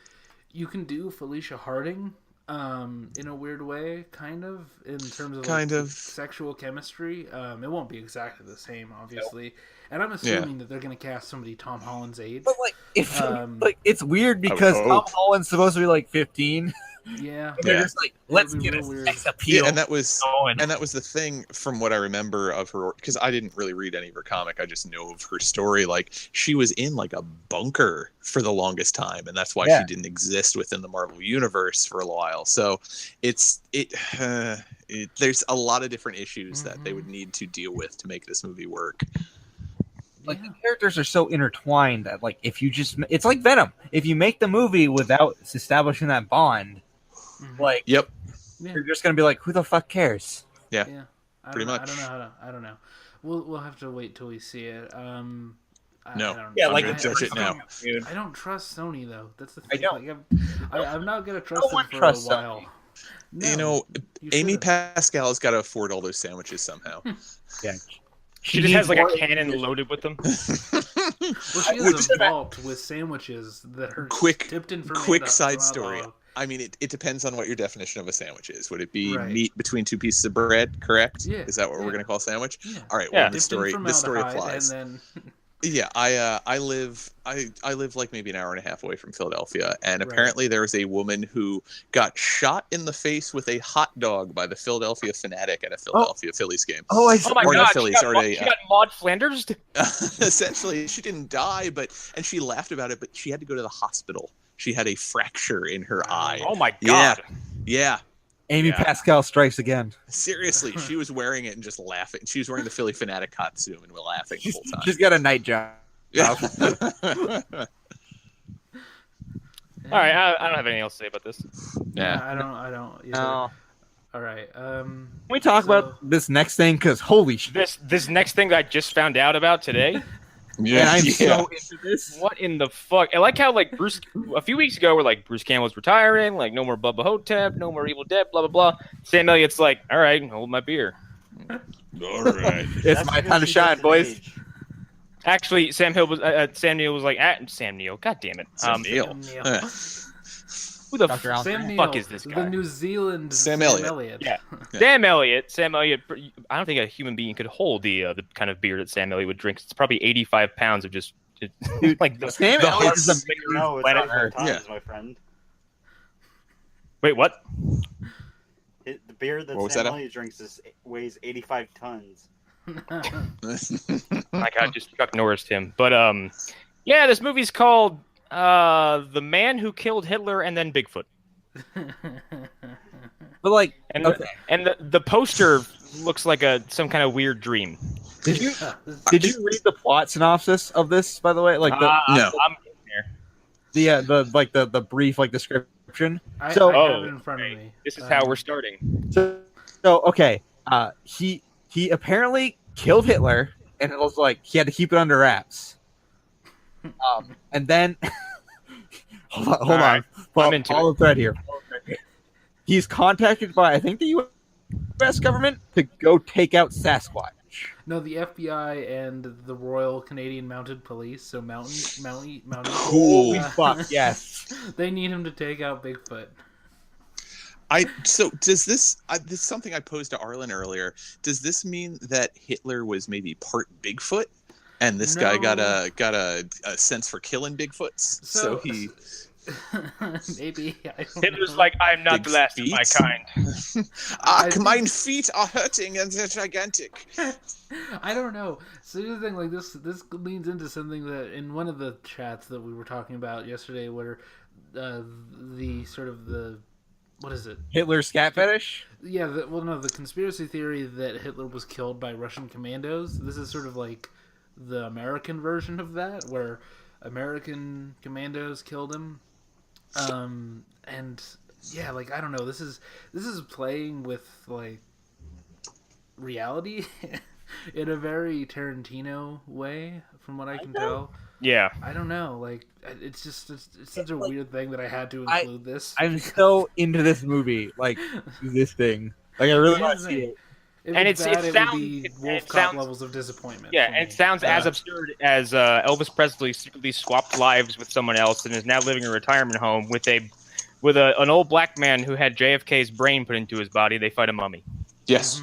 Felicia Harding in a weird way, kind of, in terms of sexual chemistry. It won't be exactly the same, obviously. And I'm assuming that they're going to cast somebody Tom Holland's age. But it's weird because Tom Holland's supposed to be like 15. Yeah. They're just like, let's get a sex appeal. Yeah, and that was the thing, from what I remember of her, because I didn't really read any of her comic, I just know of her story. Like, she was in like a bunker for the longest time, and that's why she didn't exist within the Marvel universe for a while. So there's a lot of different issues that they would need to deal with to make this movie work. Like, the characters are so intertwined that, like, if you just, it's like Venom. If you make the movie without establishing that bond, like, you're just gonna be like, who the fuck cares? Yeah. Pretty much. I don't know. We'll have to wait till we see it. I'm gonna judge it now. I don't trust Sony though. That's the thing. I don't. Like, I'm not gonna trust them for a while. No, Amy Pascal has got to afford all those sandwiches somehow. Yeah. She just has like a cannon loaded with them. Well, she has a vault with sandwiches that are dipped in fermenta. Quick side story. I mean, it depends on what your definition of a sandwich is. Would it be meat between two pieces of bread? Correct? Yeah. Is that what we're going to call a sandwich? Yeah. All right. Well, this story applies. And then... Yeah, I live like maybe an hour and a half away from Philadelphia, and apparently there was a woman who got shot in the face with a hot dog by the Philadelphia Fanatic at a Philadelphia Phillies game. Oh my God! She got Maud Flanders. Essentially, she didn't die, and she laughed about it, but she had to go to the hospital. She had a fracture in her eye. Oh my God! Yeah. Amy Yeah. Pascal strikes again. Seriously, she was wearing it and just laughing. She was wearing the Philly Fanatic costume and we're laughing the whole time. She's got a night job. Yeah. All right, I don't have anything else to say about this. Yeah. I don't. Either. No. All right. Can we talk So- about this next thing? Because holy shit. This next thing that I just found out about today. And I'm so into this. What in the fuck? I like how like Bruce a few weeks ago we're like Bruce Campbell's retiring, like no more Bubba Hotep, no more Evil Dead, blah blah blah. Sam Elliott's like, all right, hold my beer. All right. It's That's my because time to he shine, doesn't boys. age. Actually, Sam Neill was like, Sam Neill, god damn it, Neil. Neil. Yeah. who the Dr. Allen. Sam fuck Neill, is this the guy? New Zealand Sam Elliott. Yeah. Yeah. Sam Elliott. I don't think a human being could hold the kind of beer that Sam Elliott would drink. It's probably 85 pounds of just like the Sam the Elliott is hearts- a No, it's Planet not 4 Earth. times, Yeah. my friend. Wait, what? The beer that What was Sam that? Elliott drinks weighs 85 tons. My God, just Chuck Norris him. But yeah, this movie's called The Man Who Killed Hitler and Then Bigfoot. But like, And okay. the poster looks like some kind of weird dream. Did you read the plot synopsis of this? By the way, like No. I'm getting there. the brief like description. I have Oh, it in front okay. of me. This is how we're starting. So okay, he apparently killed Hitler, and it was like he had to keep it under wraps. And then hold on, All right. I'm into follow the thread here. He's contacted by I think the U.S. government to go take out Sasquatch. No, the FBI and the Royal Canadian Mounted Police, so mountain. Cool. Holy fuck, yes. They need him to take out Bigfoot. So does this is something I posed to Arlen earlier. Does this mean that Hitler was maybe part Bigfoot, and this guy got a sense for killing Bigfoots? So he Maybe. I don't Hitler's know. like, I'm not Big the last of my feet? kind. I think- my feet are hurting and they're gigantic. I don't know. So here's the thing, like this leans into something that in one of the chats that we were talking about yesterday, where the sort of the what is it? Hitler's scat fetish. Yeah, the conspiracy theory that Hitler was killed by Russian commandos. This is sort of like the American version of that, where American commandos killed him. And yeah, like I don't know. This is playing with like reality in a very Tarantino way, from what I can tell. Yeah. I don't know. Like it's such a weird thing that I had to I- include this. I'm so into this movie, like this thing. Like I really want to see it. If And it's it's- bad, it it sounds- would be it Wolf Cop sounds- levels of disappointment. Yeah, for and it me. sounds as absurd as Elvis Presley secretly swapped lives with someone else and is now living in a retirement home with an old black man who had JFK's brain put into his body. They fight a mummy. Yes.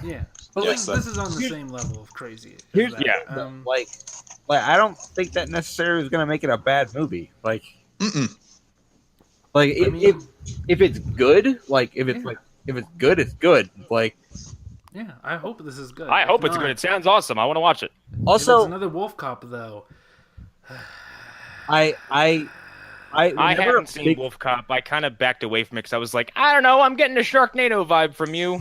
Yeah, but Yes, like, this is on the same level of crazy. as Here's that. yeah. Like I don't think that necessarily is going to make it a bad movie. Like, Mm-mm. like I mean, if it's good, like if it's Yeah. like if it's good, it's good. Like yeah, I hope this is good. I If hope it's not, good. It sounds awesome. I want to watch it. if it's also, another Wolf Cop though. I I whenever haven't seen big- Wolf Cop. I kind of backed away from it because I was like, I don't know. I'm getting a Sharknado vibe from you.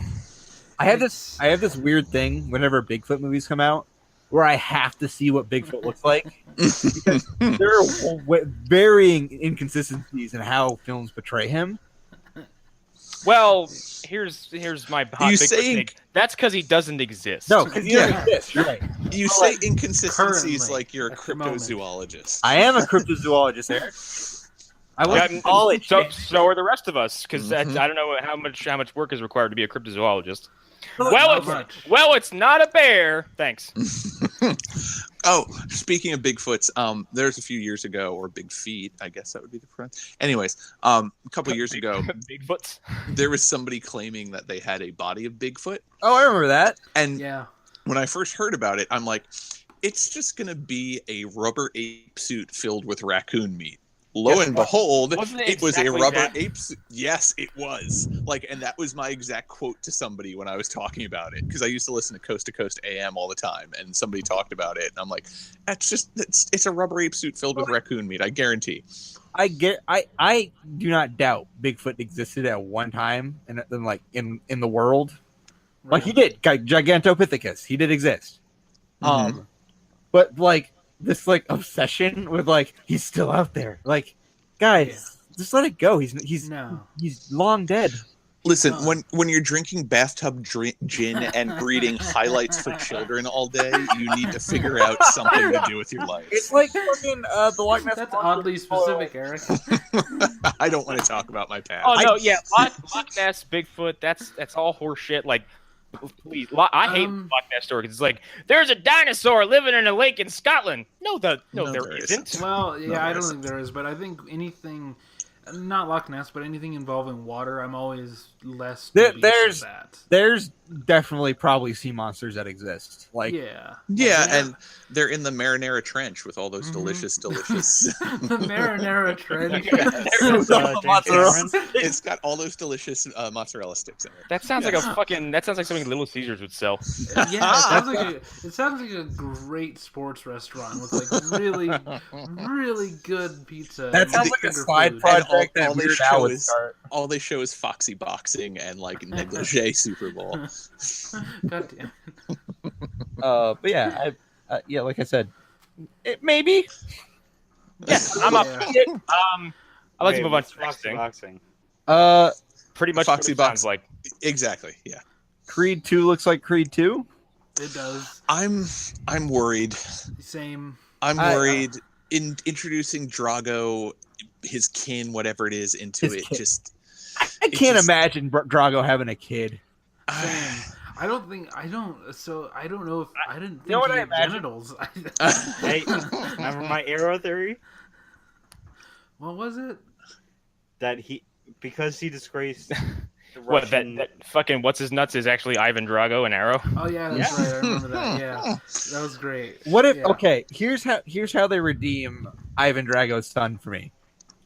I have this weird thing whenever Bigfoot movies come out where I have to see what Bigfoot looks like because there are varying inconsistencies in how films portray him. Well, here's my hot You Bigfoot saying- take. That's because he doesn't exist. No, because he doesn't exist. You're right. You say inconsistencies currently, like you're a at the moment. cryptozoologist. I am a cryptozoologist, Eric. I went to Yeah, college. so are the rest of us because Mhm. I don't know how much work is required to be a cryptozoologist. Not much. It's not a bear. Thanks. Oh, speaking of Bigfoots, there's a few years ago, or Big Feet, I guess that would be the front. Anyways, a couple years ago, Bigfoots. there was somebody claiming that they had a body of Bigfoot, Oh, I remember that. and Yeah, when I first heard about it, I'm like, it's just gonna be a rubber ape suit filled with raccoon meat. Lo Yes, and behold, wasn't it was a exactly rubber that? ape suit. Yes, it was. Like, and that was my exact quote to somebody when I was talking about it, because I used to listen to Coast AM all the time, and somebody talked about it, and I'm like, it's a rubber ape suit filled with raccoon meat, I guarantee. I do not doubt Bigfoot existed at one time and then like in the world. Like he did, Gigantopithecus. He did exist. Mhm. But like this like obsession with like he's still out there. Like, guys, just let it go. He's long dead. Listen, when you're drinking bathtub gin and reading highlights for children all day, you need to figure out something to do with your life. It's like fucking the Loch Ness. That's oddly specific, Eric. I don't want to talk about my past. Oh no, yeah, Loch Ness, Bigfoot. That's all horse shit. Like, please, I hate Loch Ness story 'cause it's like there's a dinosaur living in a lake in Scotland. No, there isn't. Well, yeah, I don't isn't. think there is, but I think anything, not Loch Ness, but anything involving water, I'm always less. There's that. there's definitely probably sea monsters that exist. Like Yeah, and they're in the Marinara Trench with all those delicious. the Marinara Trench. It's got all those delicious mozzarella sticks in it. That sounds like that sounds like something Little Caesars would sell. Yeah, it sounds like a great sports restaurant with like really good pizza. that sounds like a side project that Weird Al would start. All they show is Foxy Boxing and like negligee Super Bowl. God damn. But yeah, like I said, maybe. Yeah, I'm up. I'd like to move on to the next Foxy thing. Boxing. Pretty much Foxy what it sounds Box. like. Exactly. Yeah. Creed 2 looks like Creed 2. It does. I'm worried. Same. I'm worried in introducing Drago, his kin, whatever it is, into His it. kin. Just I can't imagine Drago having a kid. Same. I don't know if I didn't think You know what he I had imagine? genitals. Hey, remember my arrow theory? What was it? That because he disgraced the What Russian... that fucking what's his nuts is actually Ivan Drago and Arrow. Oh yeah, that's right. I remember that. Yeah, that was great. What if? Yeah. Okay, here's how they redeem Ivan Drago's son for me.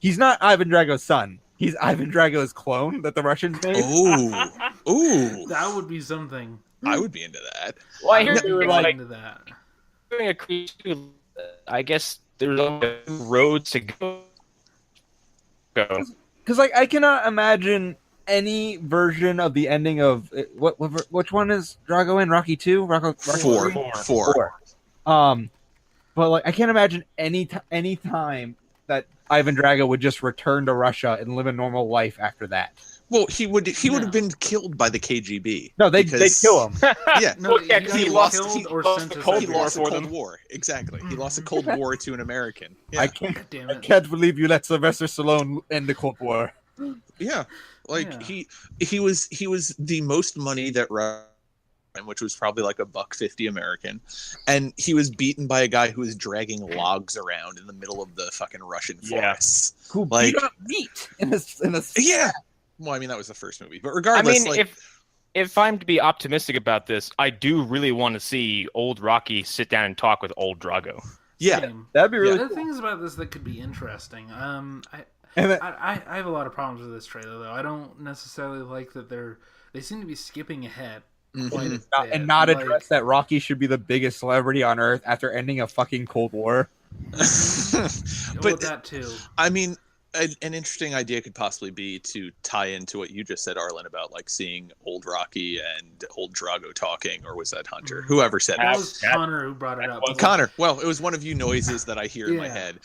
He's not Ivan Drago's son. He's Ivan Drago's clone that the Russians made. ooh, That would be something. I would be into that. Well, I hear I'd they be were right like into that. doing a Creed 2. I guess there's only roads to go. Because like I cannot imagine any version of the ending of which one is Drago in Rocky 2? Rocky 4. But like I can't imagine any time that Ivan Drago would just return to Russia and live a normal life after that. Well, he would have been killed by the KGB. No, they kill him. Yeah, No, yeah, he lost- killed he or lost sent the to Cold he Siberia. War lost a for Cold them. War. Exactly, he lost a Cold War to an American. Yeah, God damn I it. can't believe you let Sylvester Stallone end the Cold War. yeah. Like Yeah. he was the most money that Russia, which was probably like $1.50 American, and he was beaten by a guy who was dragging logs around in the middle of the fucking Russian forests. Who Like- beat up meat in this? Yeah. Well, I mean that was the first movie, but I regardless, mean, if I'm to be optimistic about this, I do really want to see old Rocky sit down and talk with old Drago. yeah, Same. That'd be really The cool. things about this that could be interesting. And I have a lot of problems with this trailer though. I don't necessarily like that they seem to be skipping ahead quite a bit. and not Like, address that Rocky should be the biggest celebrity on earth after ending a fucking Cold War. well, but that too. I mean, an interesting idea could possibly be to tie into what you just said, Arlen, about like seeing old Rocky and old Drago talking, or was that Hunter? Whoever said That it. was Connor who brought it up. Connor. Well, it was one of you noises that I hear in my Yeah. head.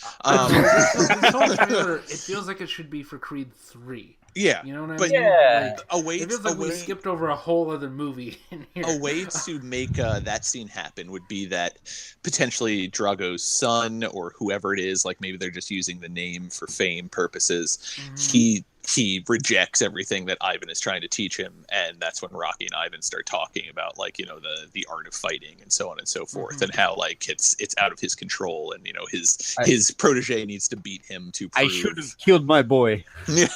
This whole trailer, it feels like it should be for Creed 3. Yeah, You know what I but mean? Yeah. Like, a way it feels like we skipped over a whole other movie in here. a way to make that scene happen would be that potentially Drago's son or whoever it is, like maybe they're just using the name for fame purposes. He rejects everything that Ivan is trying to teach him, and that's when Rocky and Ivan start talking about like the art of fighting and so on and so forth, and how like it's out of his control, and his protege needs to beat him to prove. I should have killed my boy. Yeah.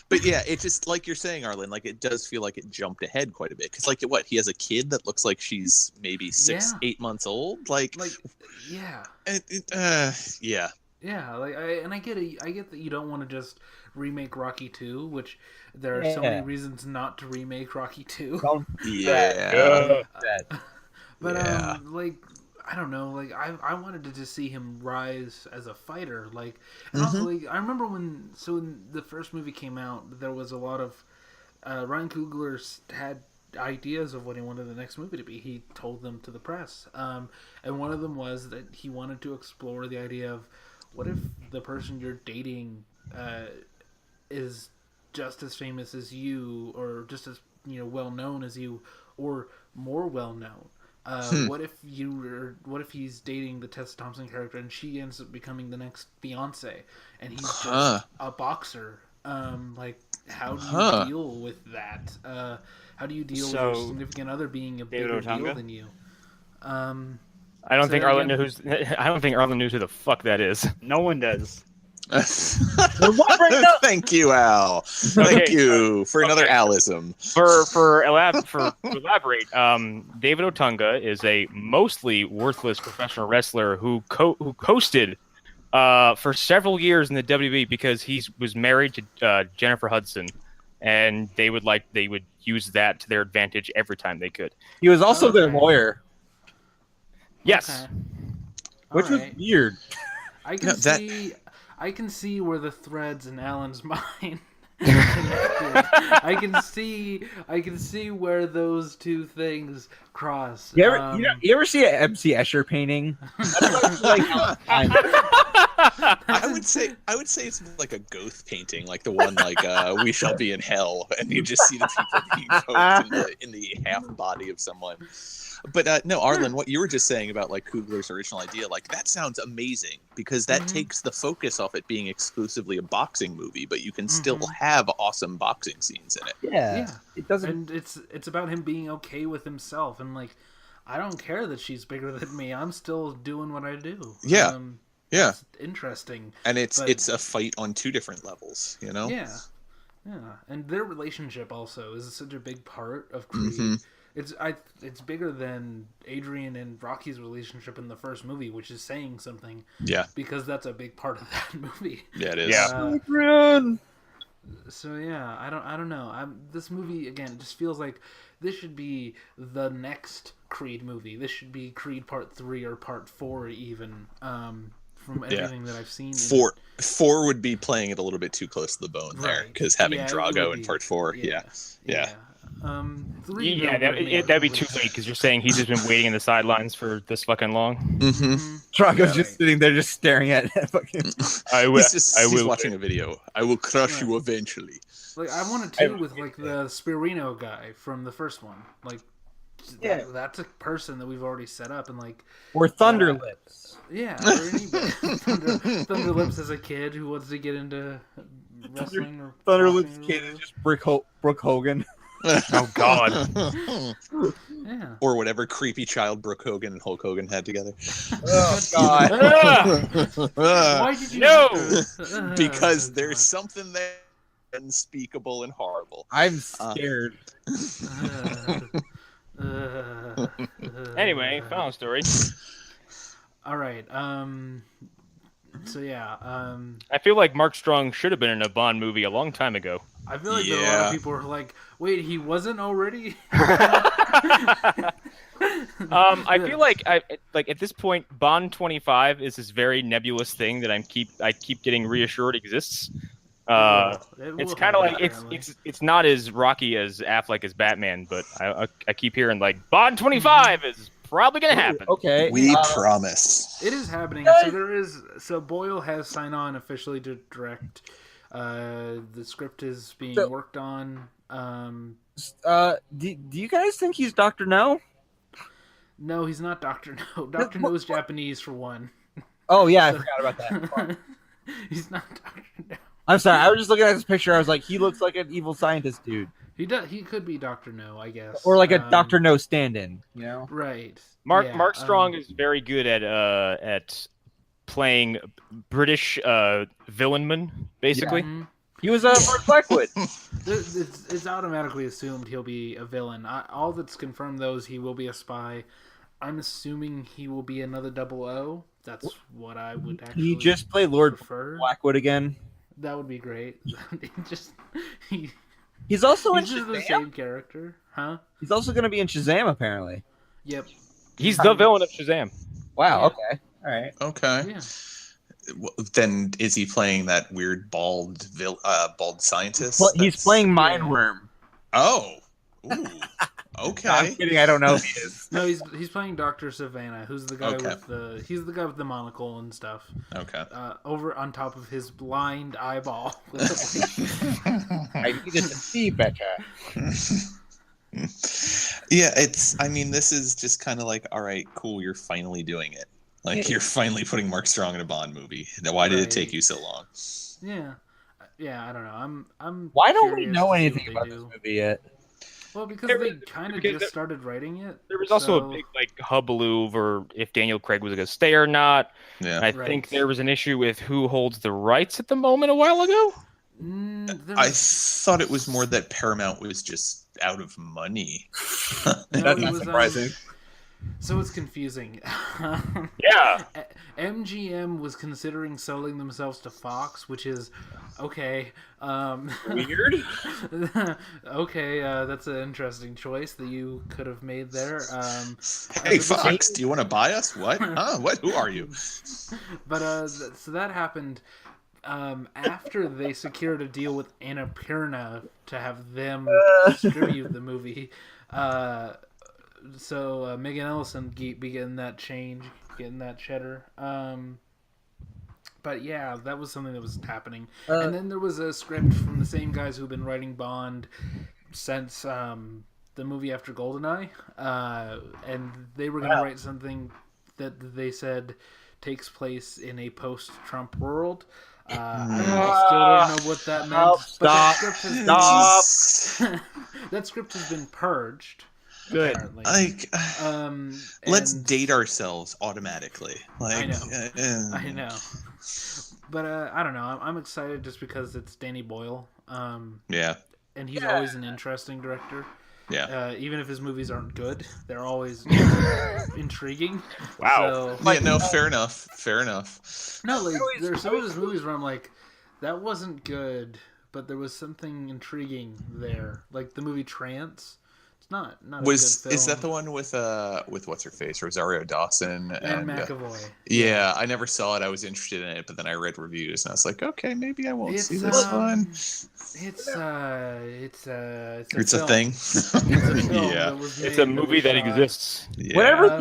But yeah, it just like you're saying, Arlen, like it does feel like it jumped ahead quite a bit because like he has a kid that looks like she's maybe 8 months old, like yeah. yeah. Yeah, I get it. I get that you don't want to just remake Rocky 2, which there are so Yeah. many reasons not to remake Rocky 2. Yeah. But Yeah. I don't know, like I wanted to just see him rise as a fighter, like, and also like I remember when the first movie came out, there was a lot of Ryan Coogler had ideas of what he wanted the next movie to be. He told them to the press, and one of them was that he wanted to explore the idea of what if the person you're dating is just as famous as you, or just as well known as you, or more well known. What if he's dating the Tessa Thompson character and she ends up becoming the next Beyonce, and he's just a boxer? Like, how do you deal with that? How do you deal with your significant other being a bigger deal than you? I don't think Arlen knows. I don't think Arlen knows who the fuck that is. No one does. Thank you, Al. Thank you for another Alism. To elaborate, David Otunga is a mostly worthless professional wrestler who coasted for several years in the WWE because he was married to Jennifer Hudson, and they would use that to their advantage every time they could. He was also their lawyer. Yes, which was weird. I can see where the threads in Alan's mind connected. I can see where those two things cross. You ever see an MC Escher painting? I would say it's like a Goth painting, like the one We Shall Be in Hell, and you just see the people being poked in the half body of someone. But no, Arlen, what you were just saying about like Coogler's original idea, like that sounds amazing because that takes the focus off it being exclusively a boxing movie, but you can still have awesome boxing scenes in it. Yeah. It doesn't. And it's about him being okay with himself and like, I don't care that she's bigger than me. I'm still doing what I do. Yeah. It's interesting. And it's a fight on two different levels, Yeah. And their relationship also is such a big part of Creed. It's bigger than Adrian and Rocky's relationship in the first movie, which is saying something. Yeah. Because that's a big part of that movie. Yeah, it is. Yeah. So yeah, I don't know. This movie again just feels like this should be the next Creed movie. This should be Creed Part 3 or Part 4 even. From everything that I've seen. Four would be playing it a little bit too close to the bone there, because having Drago in Part 4, yeah. That'd be too late because you're saying he's just been waiting in the sidelines for this fucking long. Drago's just sitting there, just staring at fucking. He's watching a video. I will crush you eventually. Like I wanted to with like the Spirino guy from the first one, like. That's a person that we've already set up, and like or Thunderlips. Or anybody. Thunderlips as a kid who wants to get into wrestling. Or Thunderlips kid is just Brooke Hogan. Oh God. Yeah. Or whatever creepy child Brooke Hogan and Hulk Hogan had together. Oh God. Why did you? No, because there's something there unspeakable and horrible. I'm scared. Anyway, final story. All right. So yeah. I feel like Mark Strong should have been in a Bond movie a long time ago. I feel like there are a lot of people who are like, "Wait, he wasn't already?" I feel like at this point, Bond 25 is this very nebulous thing that I keep getting reassured exists. It's kind of like it's not as rocky as Affleck as Batman, but I keep hearing like Bond 25 is probably gonna happen. Okay, we promise it is happening. So Boyle has signed on officially to direct. The script is being worked on. Do you guys think he's Dr. No? No, he's not Dr. No. Dr. No is Japanese for one. Oh yeah, I forgot about that. He's not Dr. No. I'm sorry. I was just looking at this picture. I was like, he looks like an evil scientist dude. He does. He could be Dr. No, I guess, or like a Dr. No stand-in. You know, right? Mark Strong is very good at playing British villainman, basically. Yeah. He was Mark Blackwood. It's automatically assumed he'll be a villain. All that's confirmed though is he will be a spy. I'm assuming he will be another 00. That's what I would actually. He just play Lord prefer. Blackwood again. That would be great. He's also in just Shazam? the same character, huh? He's also going to be in Shazam, apparently. Yep. He's the villain of Shazam. Wow. Yeah. Okay. All right. Okay. Yeah. Then is he playing that weird bald scientist? Well, he's playing Yeah. Mindworm. Oh. Ooh. No, I'm Okay. kidding. I don't know if he is. No, he's playing Dr. Savannah, who's the guy Okay. he's the guy with the monocle and stuff. Okay. Over on top of his blind eyeball. I needed to see better. Yeah, I mean, this is just kind of like, all right, cool, you're finally doing it. Like, you're finally putting Mark Strong in a Bond movie. Why did it take you so long? Yeah, I don't know. I'm Why don't we curious know to see anything what about they this do. movie yet? Well, because There they was- kind of because just started writing it. There was also so- a big hullabaloo over if Daniel Craig was going to stay or not. Yeah. I Right. think there was an issue with who holds the rights at the moment a while ago. There I was- thought it was more that Paramount was just out of money. No, That's it not was, surprising. So it's confusing. Yeah. MGM was considering selling themselves to Fox, which is okay. Weird. Okay, that's an interesting choice that you could have made there. Hey, Fox, do you want to buy us? What? Huh? What? Who are you? But so that happened after they secured a deal with Annapurna to have them distribute the movie. So Megan Ellison be getting that change, getting that cheddar. But yeah, that was something that was happening. And then there was a script from the same guys who've been writing Bond since the movie after GoldenEye, and they were going to write something that they said takes place in a post-Trump world. I still don't know what that meant. Stop. But that script has been purged. Good. Apparently. Like, let's and- date ourselves automatically. Like, I know. I know. But I don't know. I'm excited just because it's Danny Boyle. Yeah. And he's always an interesting director. Yeah. Even if his movies aren't good, they're always intriguing. Wow. So, Yeah. No. Fair enough. Fair enough. no, like there's some of his movies where I'm like, that wasn't good, but there was something intriguing there. Like the movie Trance. It's not a good film. Is that the one with what's her face, Rosario Dawson and McAvoy? Yeah, I never saw it. I was interested in it, but then I read reviews and I was like, okay, maybe I won't see this one. It's a thing. It's a film Yeah. that was It's made, a movie that exists. Yeah.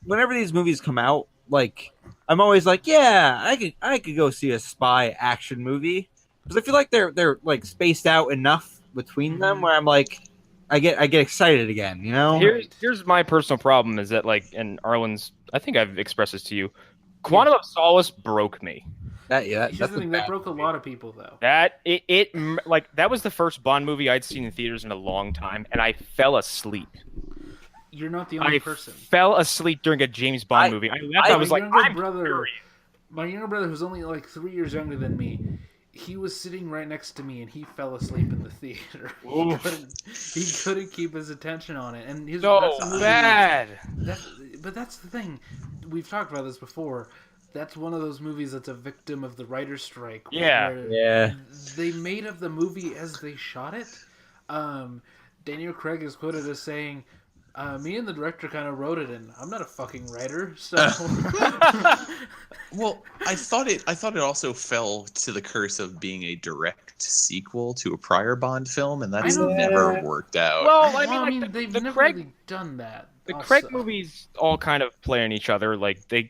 Whenever these movies come out, like I'm always like, yeah, I could go see a spy action movie because I feel like they're like spaced out enough between them where I'm like, I get excited again, you know. Here's my personal problem is that and Arlen's, I think I've expressed this to you. Quantum of Solace broke me. Here's the thing, that broke a lot of people though. That that was the first Bond movie I'd seen in theaters in a long time, and I fell asleep. You're not the only I person. fell asleep during a James Bond movie. I left. I was like, my younger brother, who's only like 3 years younger than me, he was sitting right next to me and he fell asleep in the theater. He couldn't keep his attention on it, and that's a movie bad. But that's the thing. We've talked about this before. That's one of those movies that's a victim of the writer's strike. Yeah. They made up the movie as they shot it. Daniel Craig is quoted as saying, me and the director kind of wrote it, and I'm not a fucking writer, so. Well, I thought it also fell to the curse of being a direct sequel to a prior Bond film, and that's never worked out. Well, I mean, they've the never Craig, really done that. the also. Craig movies all kind of play on each other. Like they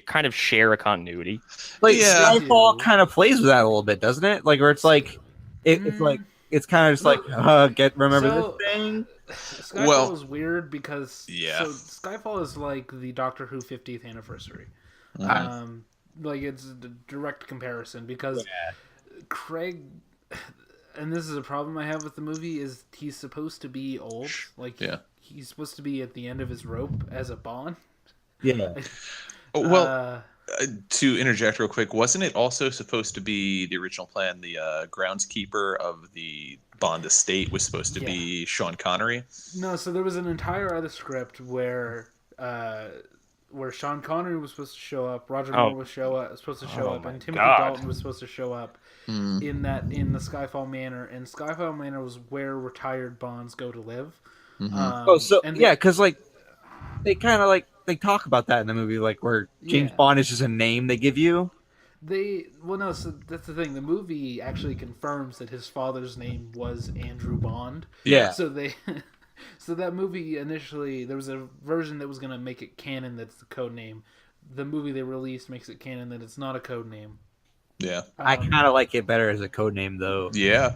kind of share a continuity. Like Yeah. Skyfall kind of plays with that a little bit, doesn't it? Like where it's like it's like it's kind of just like remember So, this thing. Skyfall is weird because so Skyfall is like the Doctor Who 50th anniversary. Like it's a direct comparison because Craig, and this is a problem I have with the movie, is he's supposed to be old. Like he's supposed to be at the end of his rope as a Bond. Yeah. Well, to interject real quick, wasn't it also supposed to be the original plan? The groundskeeper of the Bond estate was supposed to be Sean Connery. No, so there was an entire other script where Sean Connery was supposed to show up, Roger Moore was supposed to show up, and Timothy Dalton was supposed to show up in the Skyfall Manor, and Skyfall Manor was where retired Bonds go to live. Because like they kind of like they talk about that in the movie, like where James Bond is just a name they give you. So that's the thing. The movie actually confirms that his father's name was Andrew Bond. Yeah. So so that movie initially, there was a version that was going to make it canon that's the code name. The movie they released makes it canon that it's not a code name. Yeah. I kind of like it better as a code name though. Yeah.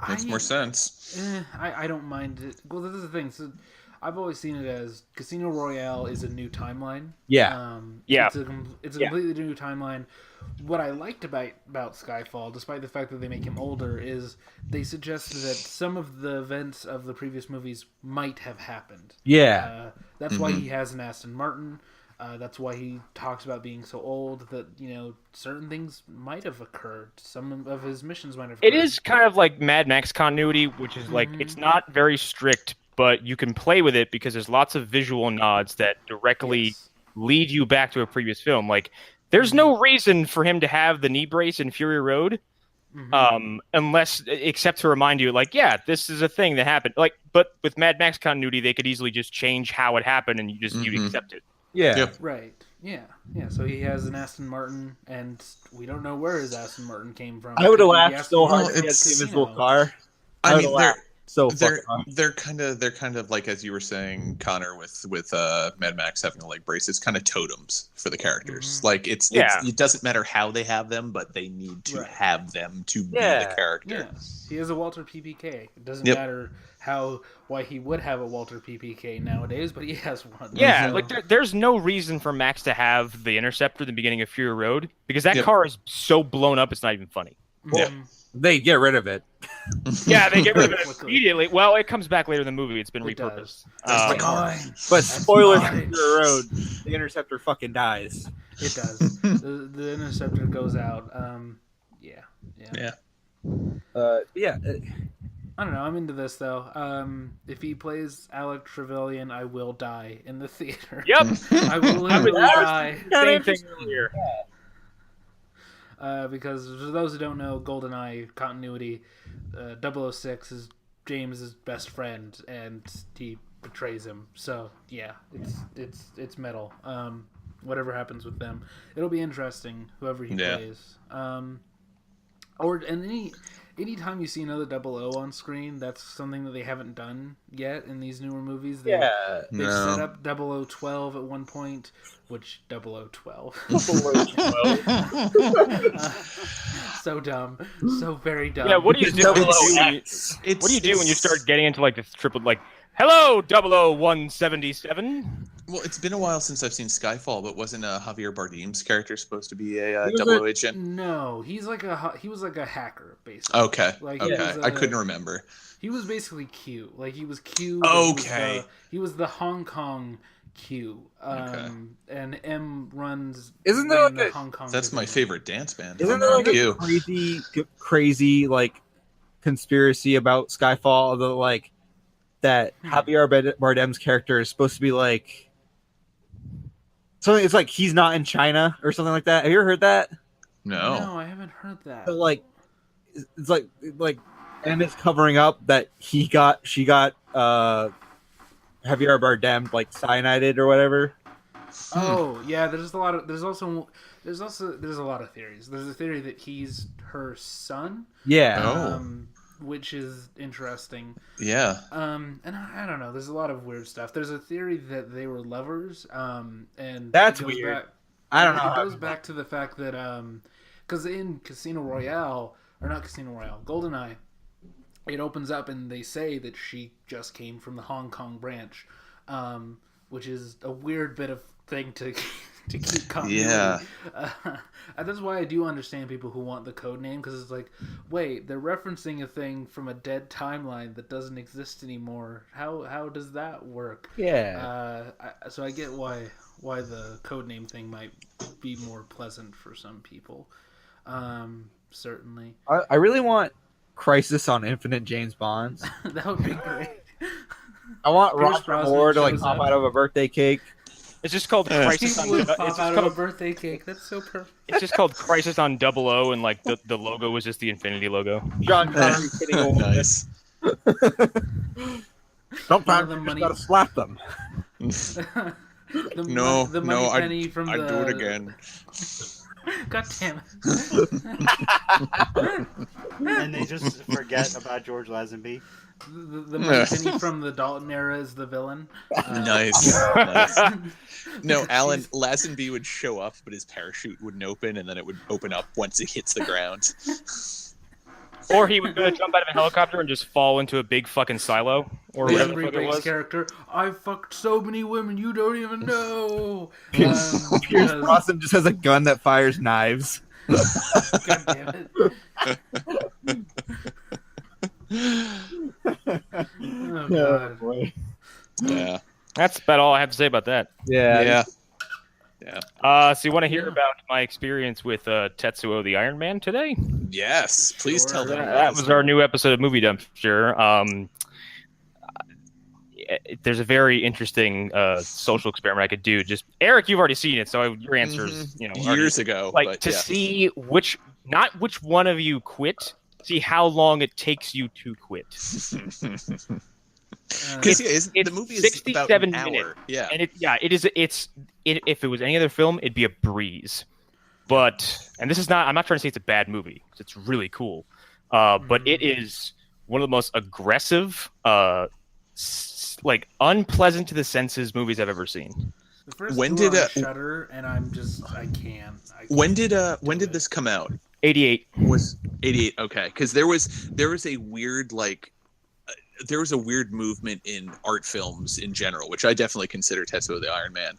Makes more sense. I don't mind it. Well, this is the thing. So I've always seen it as Casino Royale is a new timeline. Yeah. It's a completely new timeline. What I liked about Skyfall, despite the fact that they make him older, is they suggested that some of the events of the previous movies might have happened. Yeah. That's why he has an Aston Martin. That's why he talks about being so old that, certain things might have occurred. Some of his missions might have occurred. It is kind of like Mad Max continuity, which is like, it's not very strict, but you can play with it because there's lots of visual nods that directly lead you back to a previous film. Like, there's no reason for him to have the knee brace in Fury Road, except to remind you, like, yeah, this is a thing that happened. Like, but with Mad Max continuity, they could easily just change how it happened, and you'd accept it. Yeah. Yep. Right. Yeah. So he has an Aston Martin, and we don't know where his Aston Martin came from. I would have laughed so hard Well, to get it's- the invisible car. I mean, So they're fucking hard. they're kind of like, as you were saying, Connor, with Mad Max having a leg brace. It's kind of totems for the characters. Like it doesn't matter how they have them, but they need to have them to be the character. Yeah. He has a Walter PPK. It doesn't matter why he would have a Walter PPK nowadays, but he has one. Yeah, So- like there's no reason for Max to have the Interceptor at the beginning of Fury Road because that car is so blown up it's not even funny. Yeah. They get rid of it. Yeah, they get rid of it Quickly. immediately. Well, it comes back later in the movie. It's been It repurposed. That's my car. But spoiler for mine. Fury Road, the Interceptor fucking dies. It does. The Interceptor goes out. Yeah. Yeah. I don't know. I'm into this though. If he plays Alec Trevelyan, I will die in the theater. Yep. I will literally die. Same thing earlier. Because for those who don't know, GoldenEye continuity, 006 is James's best friend, and he betrays him. So yeah, it's metal. Whatever happens with them, it'll be interesting. Whoever he plays. Anytime you see another 00 on screen, that's something that they haven't done yet in these newer movies. They've set up 0012 at one point, which 0012. So dumb, so very dumb. Yeah, what do you do? What do you do when you start getting into like this triple, like, hello, 00177? Well, it's been a while since I've seen Skyfall, but wasn't Javier Bardem's character supposed to be a 00 agent? No, he was like a hacker basically. Okay, Like, I couldn't remember. He was basically Q. Like he was Q. Okay. He was the Hong Kong Q. And M runs. Isn't there the like Hong Kong? That's my favorite dance band. Isn't there like you. a crazy like conspiracy about Skyfall? Although like that Javier Bardem's character is supposed to be like something. It's like he's not in China or something like that. Have you ever heard that? No, I haven't heard that. But like it's like M is covering up that she got Javier Bardem like cyanided or whatever. Oh yeah, there's a lot of there's a lot of theories. There's a theory that he's her son. Yeah. Which is interesting. Yeah. And I don't know. There's a lot of weird stuff. There's a theory that they were lovers. And that's it goes weird. Back, I don't know. It goes back to the fact that because in Casino Royale, or not Casino Royale, GoldenEye, it opens up and they say that she just came from the Hong Kong branch, which is a weird bit of thing to keep continuity. Yeah. And that's why I do understand people who want the code name, because it's like, wait, they're referencing a thing from a dead timeline that doesn't exist anymore. How does that work? Yeah. So I get why the code name thing might be more pleasant for some people. Certainly. I really want Crisis on Infinite James Bonds. That would be great. I want Pierce Roger Brosnan Moore to like shows pop up. out of a birthday cake. It's just called Crisis on. Would pop It's out just of a called, birthday cake. That's so perfect. it's just called Crisis on 00, and like the logo was just the Infinity logo. John Connery hitting a woman. Nice. Sometimes the you money- just gotta slap them. No, the no, Moneypenny from I'd the... do it again. God damn it. And they just forget about George Lazenby. The Moneypenny from the Dalton era is the villain. Nice. Nice. No, Alan Lazenby would show up, but his parachute wouldn't open, and then it would open up once it hits the ground. Or he would jump out of a helicopter and just fall into a big fucking silo, or The whatever the Angry fuck it Breaks was. character. I fucked so many women you don't even know. Pierce Brosnan just has a gun that fires knives. God damn it. Oh god. Boy. Yeah. That's about all I have to say about that. Yeah. So you want to hear about my experience with Tetsuo the Iron Man today? Yes. Please Sure. tell them. That was our new episode of Movie Dumpster. There's a very interesting social experiment I could do. Just Eric, you've already seen it, so your answers, years ago. like but to yeah. see which one of you quit. See how long it takes you to quit. Because the movie is 67 about an hour. minutes. Yeah. And if it was any other film, it'd be a breeze. And this is not. I'm not trying to say it's a bad movie. It's really cool. But it is one of the most aggressive, like unpleasant to the senses movies I've ever seen. The first When two did, are on Shudder, and I can't. When did this come out? 88. Was 88? Okay, because there was a weird there was a weird movement in art films in general, which I definitely consider Tetsuo the Iron Man,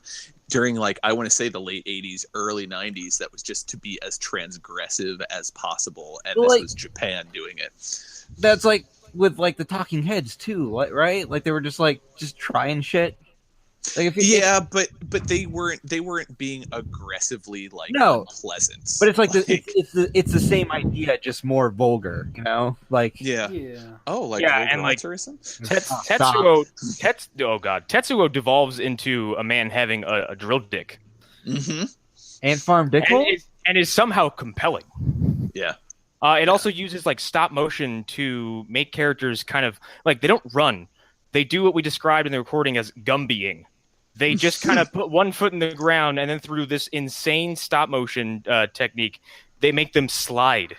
during I want to say the late 80s, early 90s, that was just to be as transgressive as possible, and this was Japan doing it. That's with the Talking Heads too, right? Like they were just trying shit. But they weren't being aggressively unpleasant. But it's the same idea, just more vulgar, yeah. Vulgarism? Tetsuo. Tetsuo devolves into a man having a drill dick. Mm-hmm. And farm dick hole? And is somehow compelling. Yeah. It also uses stop motion to make characters kind of they don't run. They do what we described in the recording as Gumbying. They just kind of put one foot in the ground, and then through this insane stop motion technique, they make them slide.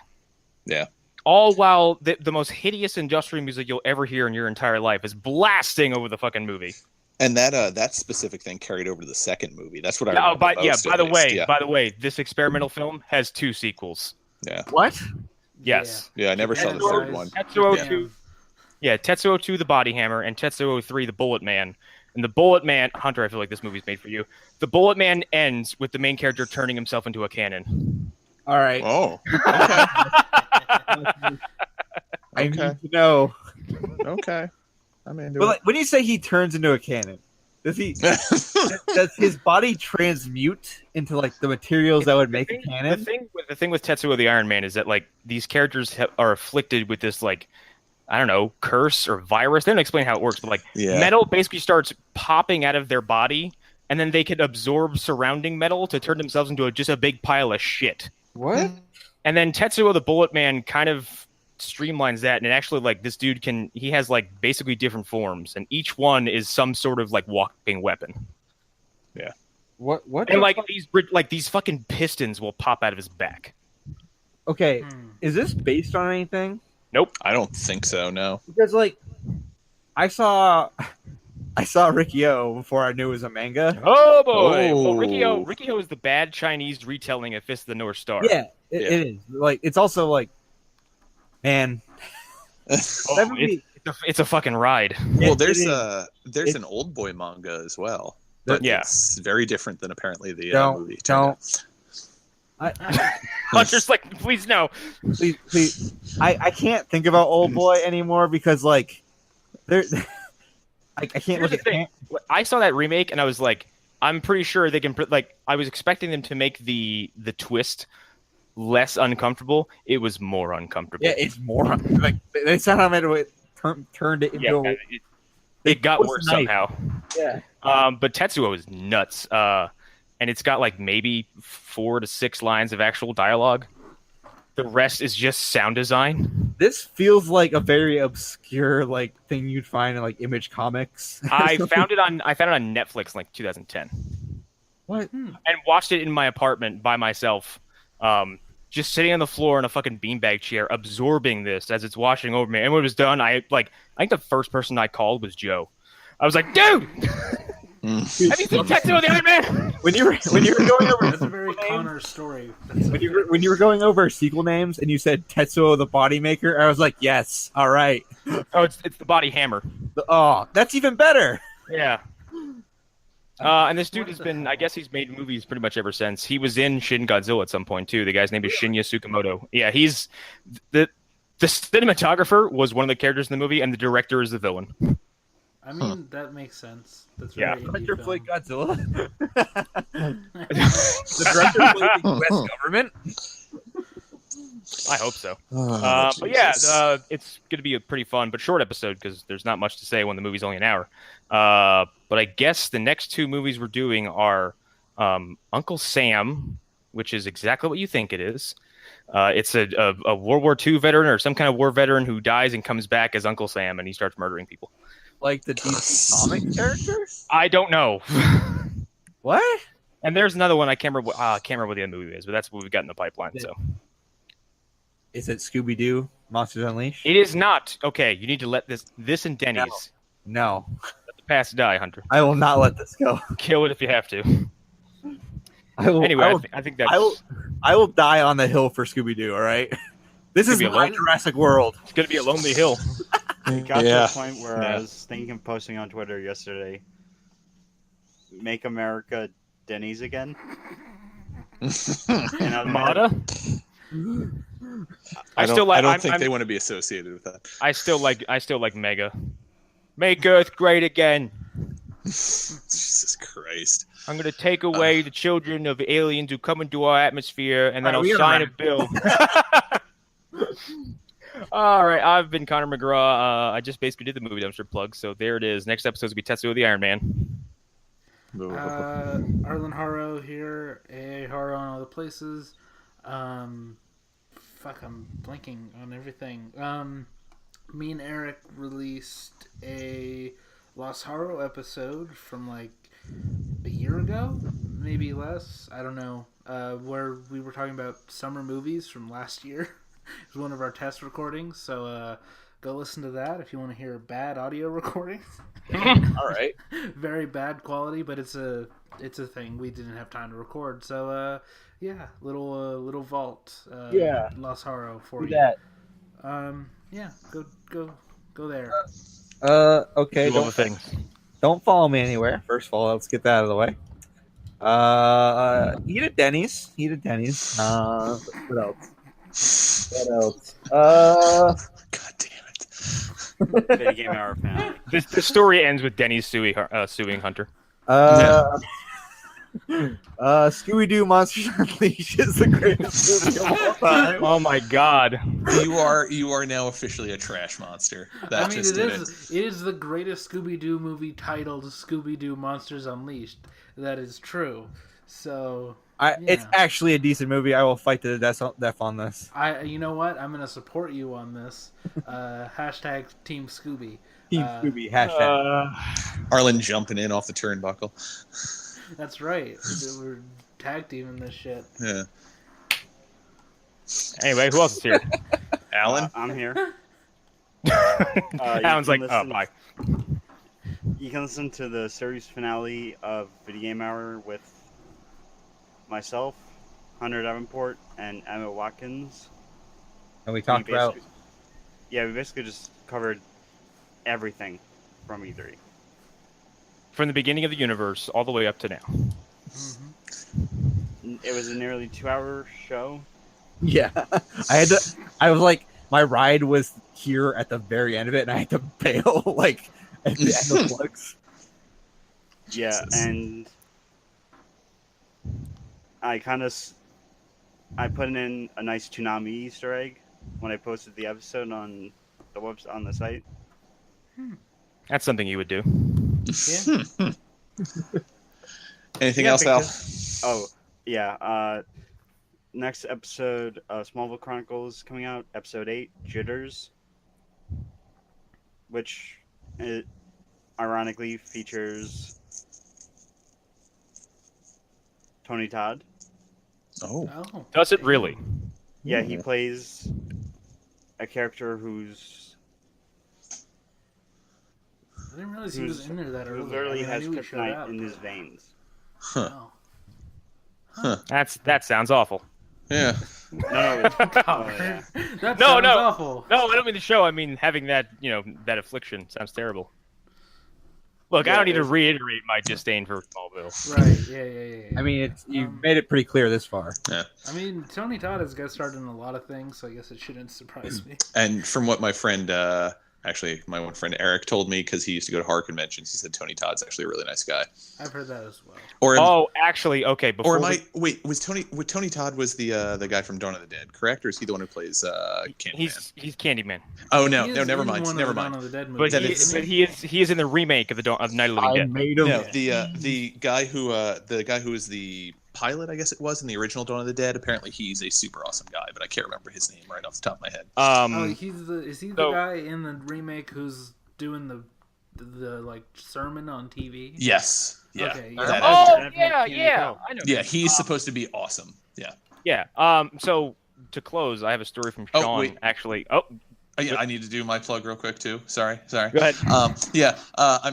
Yeah. All while the most hideous industrial music you'll ever hear in your entire life is blasting over the fucking movie. And that specific thing carried over to the second movie. That's what I remember most, by the way, this experimental film has 2 sequels. Yeah. What? Yes. Yeah, I never saw the third one. Tetsuo 2. Yeah, Tetsuo 2, the Body Hammer, and Tetsuo 3, the Bullet Man. And the Bullet Man, Hunter, I feel like this movie's made for you. The Bullet Man ends with the main character turning himself into a cannon. All right. Oh. Okay. I need to know. Okay. I'm into But it. when you say he turns into a cannon, does his body transmute into the materials that would make a cannon? The thing with Tetsuo the Iron Man is that these characters are afflicted with this I don't know, curse or virus. They don't explain how it works, but metal basically starts popping out of their body, and then they can absorb surrounding metal to turn themselves into just a big pile of shit. What? And then Tetsuo the Bullet Man kind of streamlines that, and it actually this dude he has basically different forms, and each one is some sort of walking weapon. Yeah. What? And these fucking pistons will pop out of his back. Okay, is this based on anything? Nope. I don't think so, no. Because I saw Riki-Oh before I knew it was a manga. Oh boy! Oh. Well, Riki-Oh is the bad Chinese retelling of Fist of the North Star. Yeah, it is. It's also man. That movie, it's a fucking ride. Well, there's an Old Boy manga as well. But it's very different than apparently the movie. Hunter's please no. Please. I can't think about Old Boy anymore because there. I can't look at it. I saw that remake and I was I'm pretty sure they can I was expecting them to make the twist less uncomfortable. It was more uncomfortable. Yeah, it's more they somehow made it turned it into it got worse somehow. Yeah. But Tetsuo is nuts. And it's got maybe 4 to 6 lines of actual dialogue. The rest is just sound design. This feels like a very obscure thing you'd find in Image Comics. I found it on Netflix in 2010. What? and watched it in my apartment by myself. Just sitting on the floor in a fucking beanbag chair, absorbing this as it's washing over me. And when it was done, I think the first person I called was Joe. I was like, dude, have you seen Tetsuo the Iron Man? When you were going over That's a very Connor story. when you were going over sequel names and you said Tetsuo the Body Maker, I was like, yes, all right. Oh, it's the Body Hammer. Oh, that's even better. Yeah. And this dude has been, I guess he's made movies pretty much ever since. He was in Shin Godzilla at some point, too. The guy's name is Shinya Tsukamoto. Yeah, he's... The cinematographer was one of the characters in the movie, and the director is the villain. I mean, that makes sense. That's Yeah. very Director indie played film. Godzilla. The director played the U.S. government. I hope so. Oh, But yeah, Jesus. it's going to be a pretty fun but short episode because there's not much to say when the movie's only an hour. But I guess the next two movies we're doing are Uncle Sam, which is exactly what you think it is. It's a World War II veteran or some kind of war veteran who dies and comes back as Uncle Sam, and he starts murdering people. Like the DC comic character? I don't know. What? And there's another one I can't remember. I can't remember what the other movie is, but that's what we've got in the pipeline. So Is it Scooby Doo Monsters Unleashed? it is not okay. You need to let this and Denny's No, let the past die, Hunter. I will not let this go. Kill it if you have to. I will, Anyway, I will, I think that's I will die on the hill for Scooby Doo. All right, this is Could be my alone. Jurassic World. it's going to be a lonely hill. It got to Yeah. the point where I was thinking of posting on Twitter yesterday, "Make America Denny's again." And I was Mata. I still like. I don't I'm- think I'm- they want to be associated with that. I still like Mega. Make Earth great again. Jesus Christ. I'm going to take away the children of aliens who come into our atmosphere, and then All I'll right, we sign a gotta bill. All right, I've been Connor McGraw. I just basically did the movie dumpster plug, so there it is. Next episode's going to be Tetsuo the Iron Man. Arlen Haro here, AA Haro on all the places. Fuck, I'm blanking on everything. Me and Eric released a Lost Haro episode from like a year ago, maybe less. I don't know. Where we were talking about summer movies from last year. It was one of our test recordings, so go listen to that if you want to hear bad audio recordings. All right. Very bad quality, but it's a thing. We didn't have time to record, so yeah, little vault. Yeah. Lost Haro for Do you. that. Yeah, go there. Okay. Do all the things. Don't follow me anywhere. First of all, let's get that out of the way. Eat at Denny's. What else? God damn it. Video Game Hour finale. The story ends with Denny's suing Hunter. Scooby Doo Monsters Unleashed is the greatest movie of all time. Oh my God! You are now officially a trash monster. That I mean, just it did is the greatest Scooby Doo movie titled Scooby Doo Monsters Unleashed. That is true. So It's actually a decent movie. I will fight to the death on this. you know what? I'm gonna support you on this. Hashtag Team Scooby. Team Scooby hashtag. Arlen jumping in off the turnbuckle. That's right. We're tag teaming this shit. Yeah. Anyway, who else is here? Alan? I'm here. Alan's like, oh, bye. You can listen to the series finale of Video Game Hour with myself, Hunter Davenport, and Emma Watkins. And we talked about. Yeah, we basically just covered everything from E3. From the beginning of the universe all the way up to now. It was a nearly 2-hour show. Yeah, I was like, my ride was here at the very end of it, and I had to bail like at the end of plugs. Yeah, Jesus. and I put in a nice Toonami Easter egg when I posted the episode on the website on the site. That's something you would do. Yeah. Anything Yeah, else, Al? Oh, yeah. Next episode of Smallville Chronicles coming out, episode 8, Jitters, which ironically features Tony Todd. Oh. Oh, Does it really? Yeah, he Ooh. plays a character who's I didn't realize he was in there that who early. literally I has knew he showed kryptonite up, in his but- veins. Oh. That sounds awful. Yeah. No, yeah. That No, sounds no. awful. No, I don't mean the show. I mean having that, that affliction sounds terrible. Look, I Yeah, don't need to it's- reiterate my disdain for Smallville. Right? Yeah. I mean, you made it pretty clear this far. I mean, Tony Todd has guest starred in a lot of things, so I guess it shouldn't surprise me. And from what my friend, actually, my one friend Eric told me, because he used to go to horror conventions, he said Tony Todd's actually a really nice guy. I've heard that as well. Oh, actually, okay. Before wait, was Tony Todd was the guy from Dawn of the Dead, correct? Or is he the one who plays Candyman? he's Candyman. Oh He no, is never in mind. one of Never the mind. Dawn of the Dead But movies, That isn't he is in the remake of of Night of the Living I Dead. made him. No, the guy who is the pilot, I guess it was, in the original Dawn of the Dead. Apparently, he's a super awesome guy, but I can't remember his name right off the top of my head. Is he the guy in the remake who's doing the like sermon on TV? Yes. Yeah. Okay, That Oh actor. yeah, I know. Yeah, he's supposed to be awesome. Yeah. Yeah. So to close, I have a story from Oh, Sean. wait. Actually, Yeah, I need to do my plug real quick too. Sorry. go ahead. I'm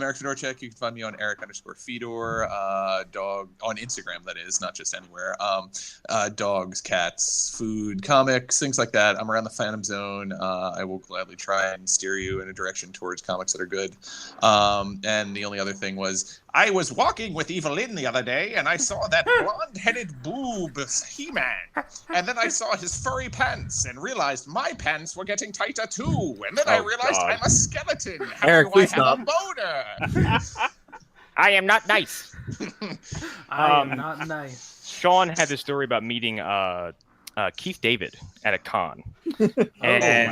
Eric Fedorchak. You can find me on Eric_Fedor, dog on Instagram. That is, not just anywhere. Dogs, cats, food, comics, things like that. I'm around the Phantom Zone. I will gladly try and steer you in a direction towards comics that are good. And the only other thing was, I was walking with Evelyn the other day, and I saw that blonde-headed boob He-Man. And then I saw his furry pants, and realized my pants were getting tighter too. And then I realized God. I'm a skeleton. How Eric, do please I have a boner? I am not nice. I am not nice. Sean had this story about meeting Keith David at a con. my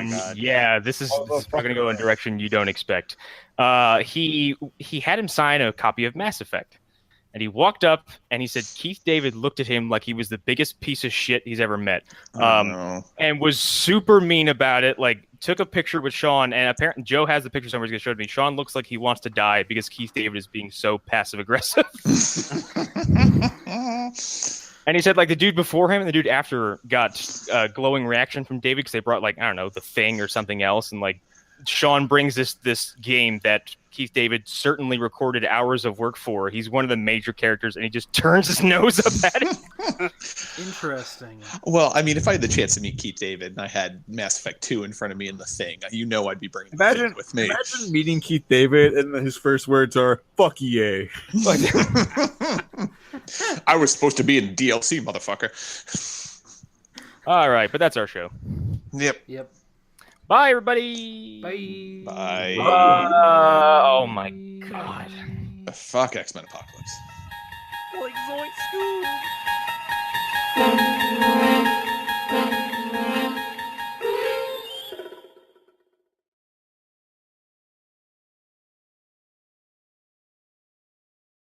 God. Yeah, this is probably going to go in a direction you don't expect. He had him sign a copy of Mass Effect. And he walked up and he said Keith David looked at him like he was the biggest piece of shit he's ever met. And was super mean about it. Like, took a picture with Sean, and apparently Joe has the picture somewhere he's going to show it to me. Sean looks like he wants to die because Keith David is being so passive aggressive. And he said, like, the dude before him and the dude after got glowing reaction from David because they brought, like, I don't know, The Thing or something else. And, like, Sean brings this game that Keith David certainly recorded hours of work for. He's one of the major characters, and he just turns his nose up at it. Interesting. Well, I mean, if I had the chance to meet Keith David and I had Mass Effect 2 in front of me in The Thing, I'd be bringing The Thing with me. Imagine meeting Keith David, and his first words are "fuck EA." I was supposed to be in DLC, motherfucker. All right, but that's our show. Yep. Bye, everybody. Bye. Bye. Oh, my God. Fuck X-Men Apocalypse. Zoink, zoink, scoop.